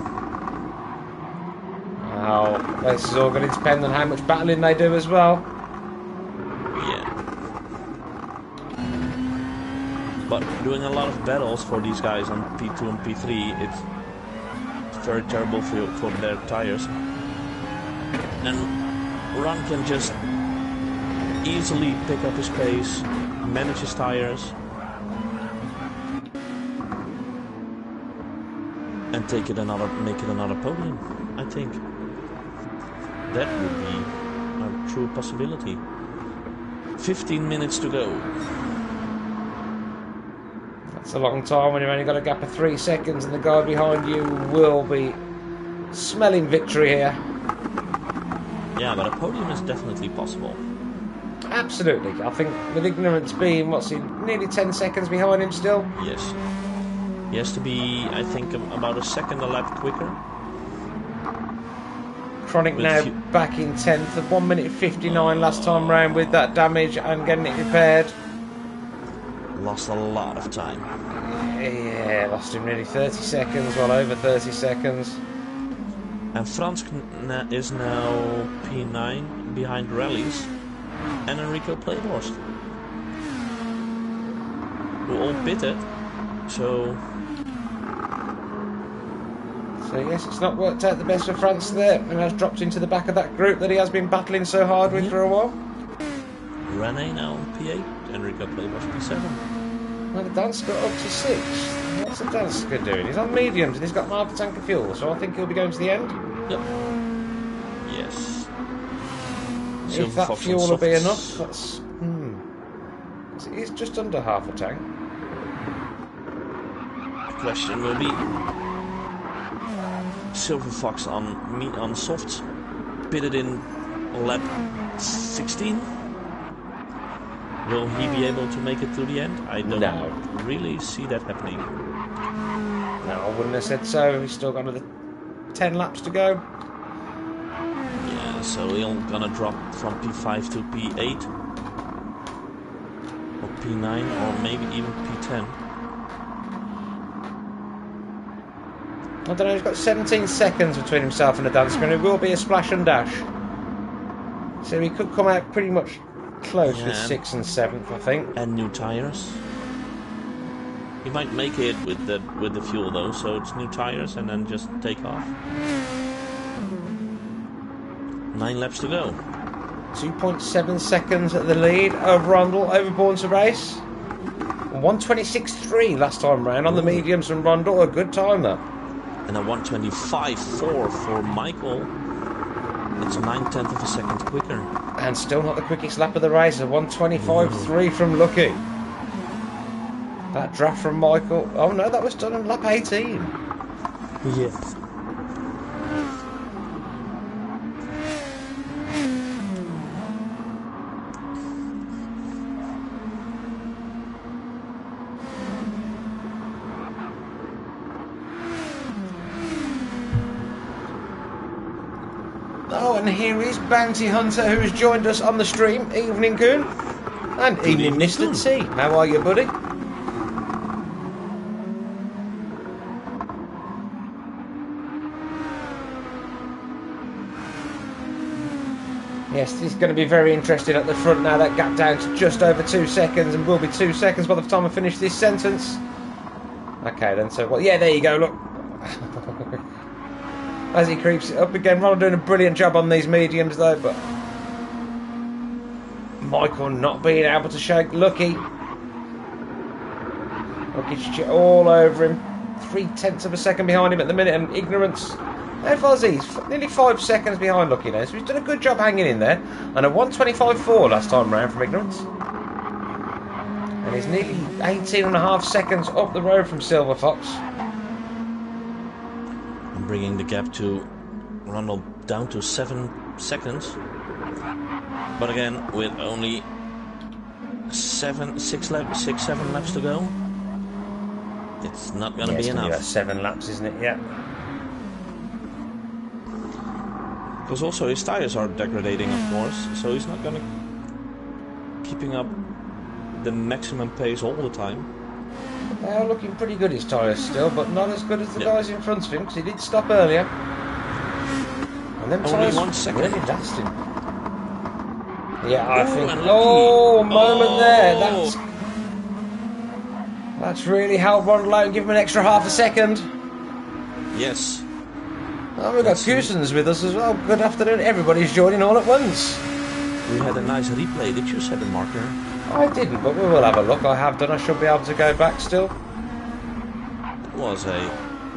Well, this is all going to depend on how much battling they do as well. Yeah. But doing a lot of battles for these guys on P2 and P3, it's very terrible for their tires. And Ron can just easily pick up his pace, manage his tires, and make it another podium. I think that would be a true possibility. 15 minutes to go. That's a long time when you've only got a gap of 3 seconds, and the guy behind you will be smelling victory here. Yeah, but a podium is definitely possible. Absolutely. I think with Ignorance being, nearly 10 seconds behind him still? Yes. He has to be, I think, about a second a lap quicker. Chronic now back in 10th, at 1 minute 59 last time round with that damage and getting it repaired. Lost a lot of time. Yeah, lost him nearly 30 seconds, well over 30 seconds. And Frans is now P9 behind Rallies and Enrico Playhorst, who all pitted. So yes, it's not worked out the best for France there, and has dropped into the back of that group that he has been battling so hard with for a while. Rene now on P8, Enrico Playhorst P7. Well, the Dansk got up to 6. What's the Dansk doing? He's on mediums and he's got half a tank of fuel, so I think he'll be going to the end. Yep. Yes. If that fuel will be enough, that's... He's just under half a tank. The question will be... Silver Fox on softs, pitted in lap 16. Will he be able to make it to the end? I don't really see that happening. No, I wouldn't have said so. He's still got another 10 laps to go. Yeah, so he'll gonna drop from P5 to P8 or P9 or maybe even P10. I don't know, he's got 17 seconds between himself and the Dansk, and it will be a splash and dash. So he could come out pretty much close with 6th and 7th, I think. And new tires. He might make it with the fuel though, so it's new tires and then just take off. 9 laps to go. 2.7 seconds at the lead of Rundle over Born to Race. 1:26.3 last time round on the mediums from Rundle, a good time though. And a 1:25.4 for Michael. It's 9/10 of a second quicker. And still not the quickest lap of the race, a 1:25.3 from Lucky. That draft from Michael. Oh no, that was done on lap 18. Yes. Oh, and here is Bounty Hunter, who has joined us on the stream. Evening, Goon. And evening, Mr. T. How are you, buddy? Yes, this is going to be very interesting at the front now. That gap down to just over 2 seconds, and will be 2 seconds by the time I finish this sentence. Okay, then, so, well, yeah, there you go, look. As he creeps it up again. Ronald doing a brilliant job on these mediums though, but Michael not being able to shake Lucky. Lucky's all over him. 0.3 of a second behind him at the minute, and Ignorance. How far is he? He's nearly 5 seconds behind Lucky now, so he's done a good job hanging in there. And a 1:25.4 last time round from Ignorance. And he's nearly 18.5 seconds up the road from Silver Fox. bringing the gap to Rundle down to 7 seconds. But again, with only 7 laps to go, it's not going to be enough. About 7 laps, isn't it? Yeah. Because also his tires are degrading, of course, so he's not going to keeping up the maximum pace all the time. They are looking pretty good, his tyres still, but not as good as the guys in front of him, because he did stop earlier. And them only tyres 1 second. really lasting. Yeah, I think. Oh, moment there. That's really helped Rundle out and give him an extra half a second. Yes. Oh, we've got Cousins with us as well. Good afternoon. Everybody's joining all at once. We had a nice replay. Did you set a marker? I didn't, but we will have a look. I have done. I should be able to go back still. It was a...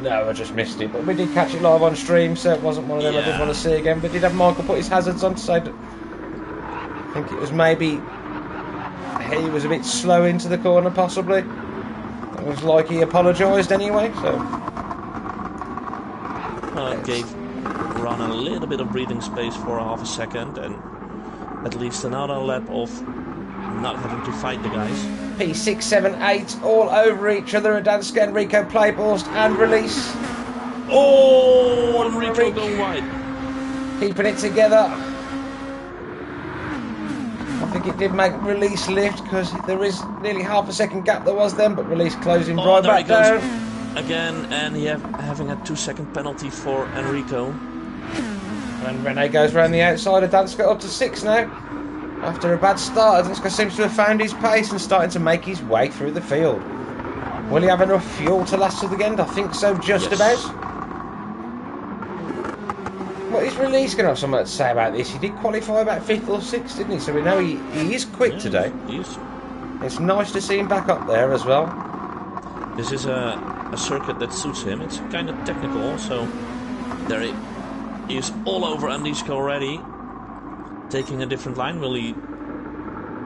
No, I just missed it. But we did catch it live on stream, so it wasn't one of them I did want to see again. But did have Michael put his hazards on to say that I think it was maybe he was a bit slow into the corner, possibly. It was like he apologised anyway, so... Well, it gave Ron a little bit of breathing space for half a second, and at least another lap of not having to fight the guys. P6, 7, 8, all over each other. Danske, Enrico, Playpost, and Release. Oh, Enrico going wide. Keeping it together. I think it did make Release lift, because there is nearly half a second gap there was then, but Release closing right back down. Again, and having a 2-second penalty for Enrico. And Rene goes round the outside of Danske up to 6 now. After a bad start, Danske seems to have found his pace and starting to make his way through the field. Will he have enough fuel to last to the end? I think so, just about. What is Release going to have something to say about this? He did qualify about 5th or 6th, didn't he? So we know he is quick today. He is. It's nice to see him back up there as well. This is a circuit that suits him. It's kind of technical, so there he is all over Andisco already. Taking a different line. Will he?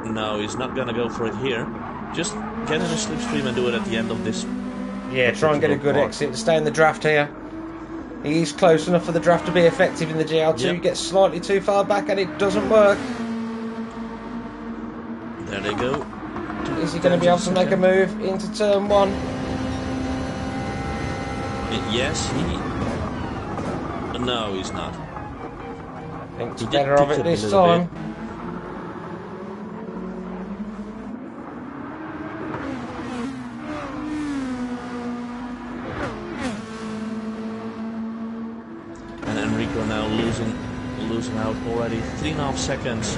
No, he's not going to go for it here. Just get in the slipstream and do it at the end of this. Yeah, try and get a good exit to stay in the draft here. He's close enough for the draft to be effective in the GL2. Yep. He gets slightly too far back and it doesn't work. There they go. Is he going to be able to make a move into turn 1? Yes, he... No, he's not. Thinks better of it this time. And Enrico now losing out already 3.5 seconds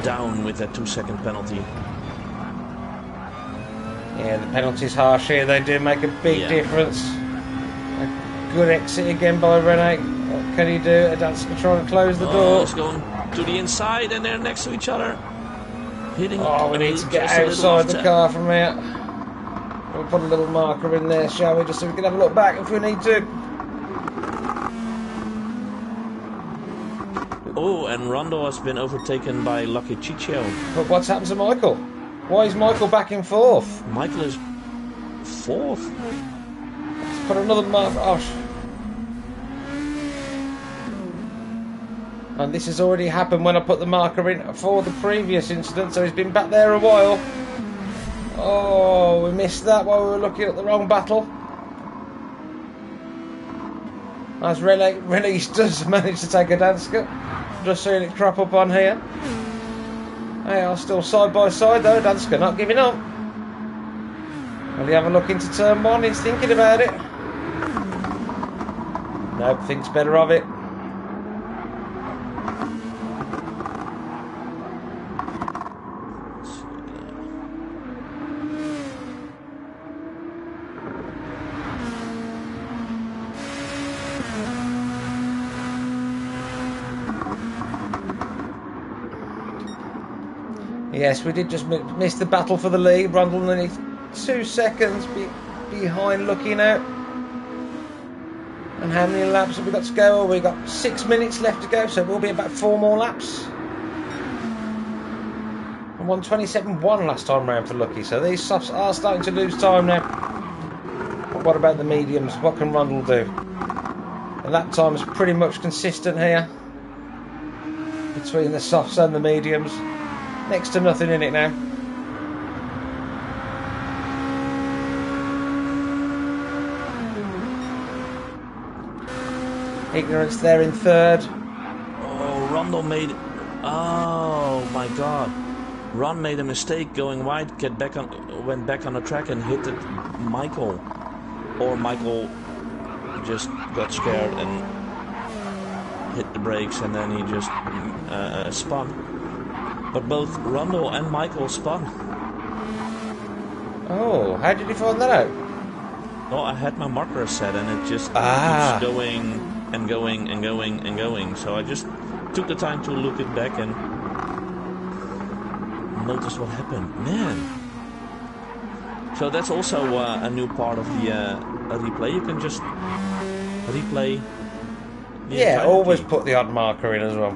down with that 2-second penalty. Yeah, the penalty's harsh here. They do make a big difference. A good exit again by Rene. What can he do? Danske trying to close the door. He's going to the inside and they're next to each other. Hitting. Oh, we need to get outside the car from here. We'll put a little marker in there, shall we? Just so we can have a look back if we need to. Oh, and Rondo has been overtaken by Lucky Ciccio. But what's happened to Michael? Why is Michael back in 4th? Michael is 4th. Let's put another marker. Oh. And this has already happened when I put the marker in for the previous incident, so he's been back there a while. Oh, we missed that while we were looking at the wrong battle. As Release does manage to take a Danske. Just seeing it crop up on here. They are still side by side though, Danske not giving up. Will he have a look into turn 1? He's thinking about it. Nope, thinks better of it. Yes, we did just miss the battle for the lead. Rundle nearly 2 seconds behind looking out. And how many laps have we got to go? Well, we've got 6 minutes left to go, so we'll be about 4 more laps. And 1:27.1 last time round for Lucky, so these softs are starting to lose time now. But what about the mediums? What can Rundle do? The lap time's pretty much consistent here between the softs and the mediums. Next to nothing in it now. Ignorance there in third. Oh, Rondo made... Oh my god. Ron made a mistake going wide, went back on the track and hit it Michael. Or Michael just got scared and hit the brakes and then he just spun. But both Rondo and Michael spun. Oh, how did you find that out? No, I had my marker set and it just keeps going and going and going and going. So I just took the time to look it back and notice what happened. Man. So that's also a new part of the replay. You can just replay the Yeah, always game. Put put the odd marker in as well.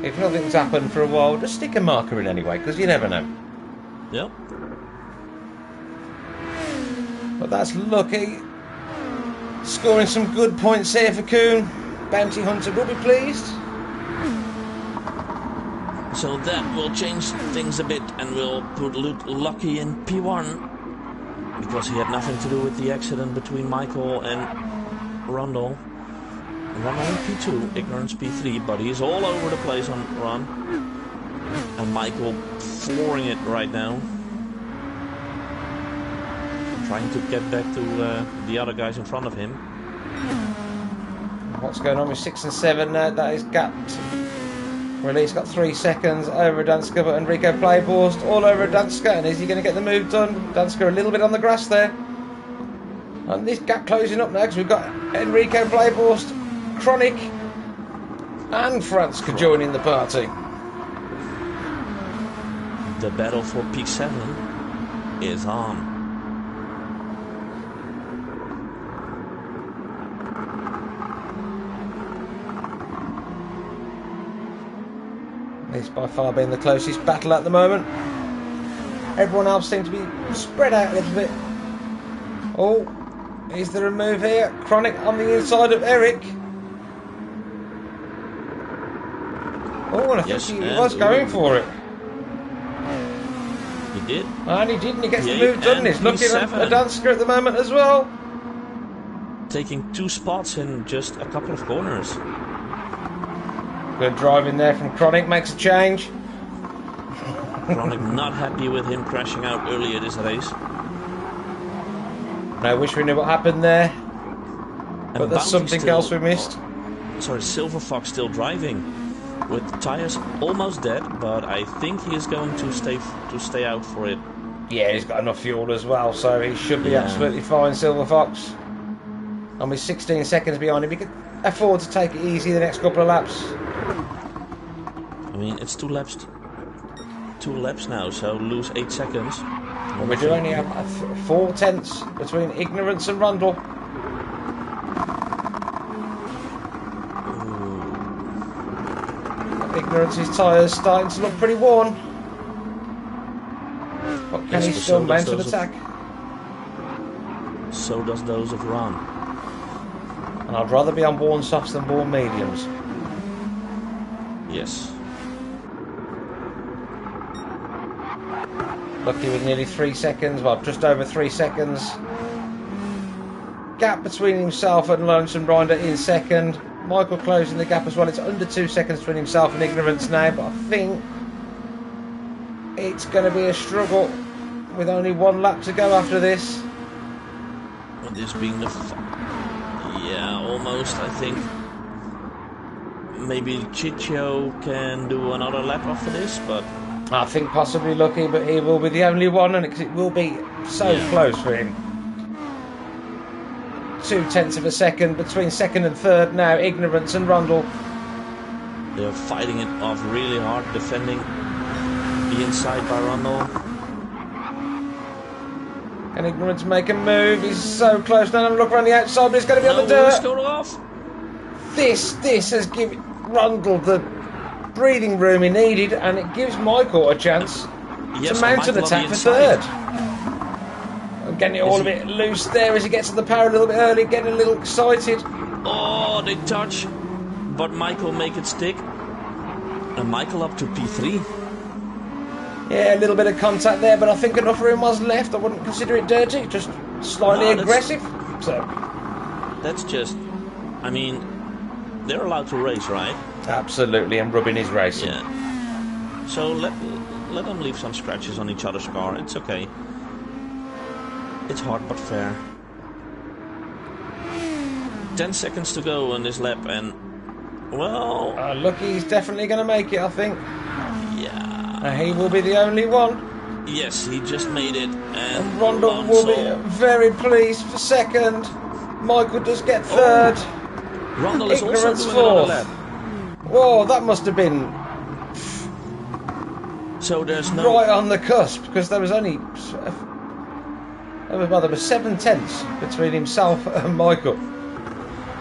If nothing's happened for a while, just stick a marker in anyway, because you never know. Yep. But that's lucky. Scoring some good points here for Kuhn. Bounty Hunter will be pleased. So that will change things a bit and we'll put Lucky in P1 because he had nothing to do with the accident between Michael and Rundle. Rundle in P2, Ignorance P3, but he's all over the place on run. And Michael flooring it right now. Trying to get back to the other guys in front of him. What's going on with 6 and 7 now? That is gapped. Release got 3 seconds over Danska, but Enrico Playborst all over Danska. And is he going to get the move done? Danska a little bit on the grass there. And this gap closing up now because we've got Enrico Playborst, Chronic, and Franska joining the party. The battle for P7 is on. This by far being the closest battle at the moment. Everyone else seems to be spread out a little bit. Oh, is there a move here? Chronic on the inside of Eric. Oh, and I think he was going for it. He did. And he did, and he gets the move done. He's looking at Danska at the moment as well. Taking 2 spots in just a couple of corners. Good driving there from Chronic, makes a change. Chronic not happy with him crashing out earlier this race. I wish we knew what happened there. And But there's something else we missed. Sorry, Silver Fox still driving. With the tires almost dead, but I think he is going to stay out for it. Yeah, he's got enough fuel as well, so he should be absolutely fine, Silver Fox. And with 16 seconds behind him, he could afford to take it easy the next couple of laps. I mean, it's 2 laps now, so lose 8 seconds. And we do only have 4 tenths between Ignorance and Rundle. Ignorance's tyres starting to look pretty worn. But can he still mount an attack? So does those of Ron. And I'd rather be on worn softs than worn mediums. Yes. Lucky with nearly 3 seconds, well, just over 3 seconds. Gap between himself and Lonesome Rider in second. Michael closing the gap as well. It's under 2 seconds between himself and Ignorance now, but I think it's going to be a struggle with only 1 lap to go after this. With this being the... yeah, almost, I think. Maybe Chicho can do another lap after this, but... I think possibly Lucky, but he will be the only one, and it will be so close for him. 2 tenths of a second between second and third now, Ignorance and Rundle. They're fighting it off really hard, defending the inside by Rundle. Can Ignorance make a move? He's so close now. Look around the outside, but he's going to be on the dirt. It's going off. This has given Rundle the breathing room he needed, and it gives Michael a chance to mount an attack for third. I'm getting it all a bit loose there as he gets to the power a little bit early, getting a little excited. Oh, Oh, they touch, but Michael make it stick. And Michael up to P3. Yeah, a little bit of contact there, but I think enough room was left. I wouldn't consider it dirty, just slightly aggressive. So that's just, I mean, they're allowed to race, right? Absolutely, and rubbing his racing. Yeah. So let them leave some scratches on each other's car. It's okay. It's hard but fair. 10 seconds to go on this lap, and well, Lucky he's definitely going to make it, I think. Yeah. He will be the only one. Yes, he just made it, and Rondell will be very pleased for second. Michael does get third. Rondell is also doing fourth. another lap. Whoa, that must have been so there's no right on the cusp, because there was only there was 7 tenths between himself and Michael.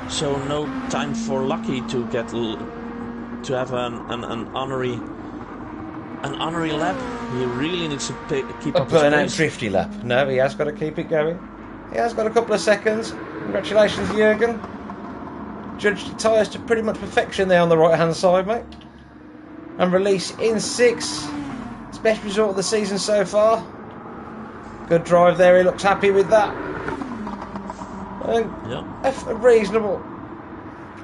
So no time for Lucky to get to have an honorary lap. He really needs to keep up his burnout pace. drifty lap. No, he has got to keep it going. He has got a couple of seconds. Congratulations, Jürgen. Judged your tyres to pretty much perfection there on the right hand side, mate. And release in 6. It's best result of the season so far. Good drive there. He looks happy with that. A reasonable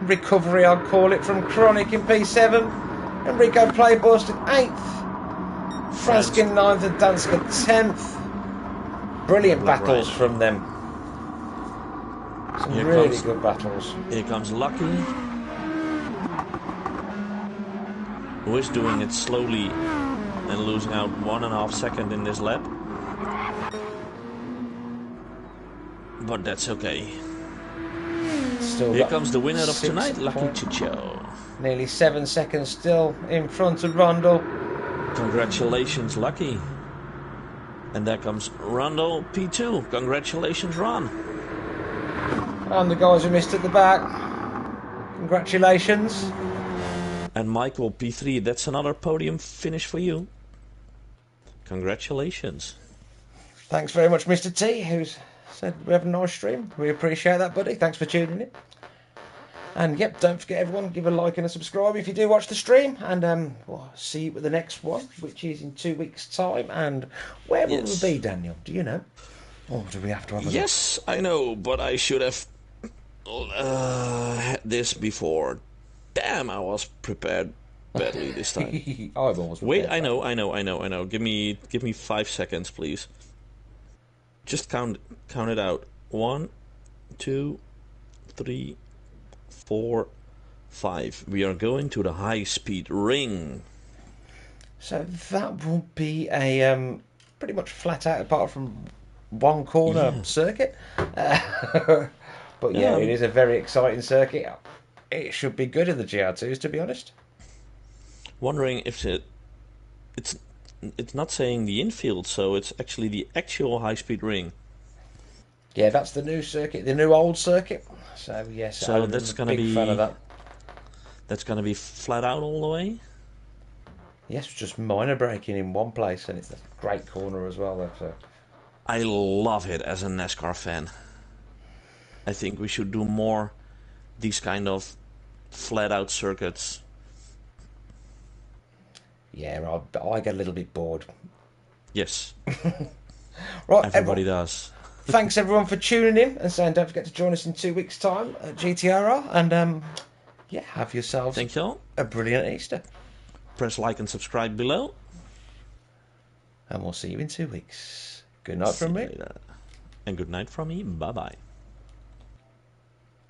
recovery, I'd call it, from Chronic in P7. Enrico Playbust in 8th. Fransk in 9th and Danska 10th. Brilliant battles from them. Some really good battles. Here comes Lucky, who is doing it slowly and losing out 1.5 seconds in this lap. But that's okay. Still here comes the winner of tonight, Lucky points. Chicho. Nearly 7 seconds still in front of Rondell. Congratulations, Lucky. And there comes Rondell P2. Congratulations, Ron. And the guys who missed at the back. Congratulations. And Michael P3. That's another podium finish for you. Congratulations. Thanks very much, Mr. T, who's said we have a nice stream. We appreciate that, buddy. Thanks for tuning in. And yep, don't forget, everyone, give a like and a subscribe if you do watch the stream. And we'll see you with the next one, which is in 2 weeks' time. And where will we be, Daniel? Do you know? Or do we have to have a look? Yes, I know, but I should have had this before. Damn, I was prepared badly this time. I've always wait. I know. Give me 5 seconds, please. Just count it out. 1, 2, 3, 4, 5. We are going to the high-speed ring. So that will be a pretty much flat out, apart from one corner circuit. But yeah, it is a very exciting circuit. It should be good in the GR2s, to be honest. Wondering if it's not saying the infield, so it's actually the actual high-speed ring. Yeah, that's the new circuit, the new old circuit. So yes, so that's going to be fan of that. That's going to be flat out all the way. Yes, just minor braking in one place, and it's a great corner as well. So I love it as a NASCAR fan. I think we should do more these kind of flat out circuits. Yeah, I get a little bit bored. Yes. Right, everybody does. Thanks everyone for tuning in, and saying don't forget to join us in 2 weeks' time at GTRR. And yeah, have yourselves a brilliant Easter. Press like and subscribe below. And we'll see you in 2 weeks. Good night from me. And good night from me. Bye bye.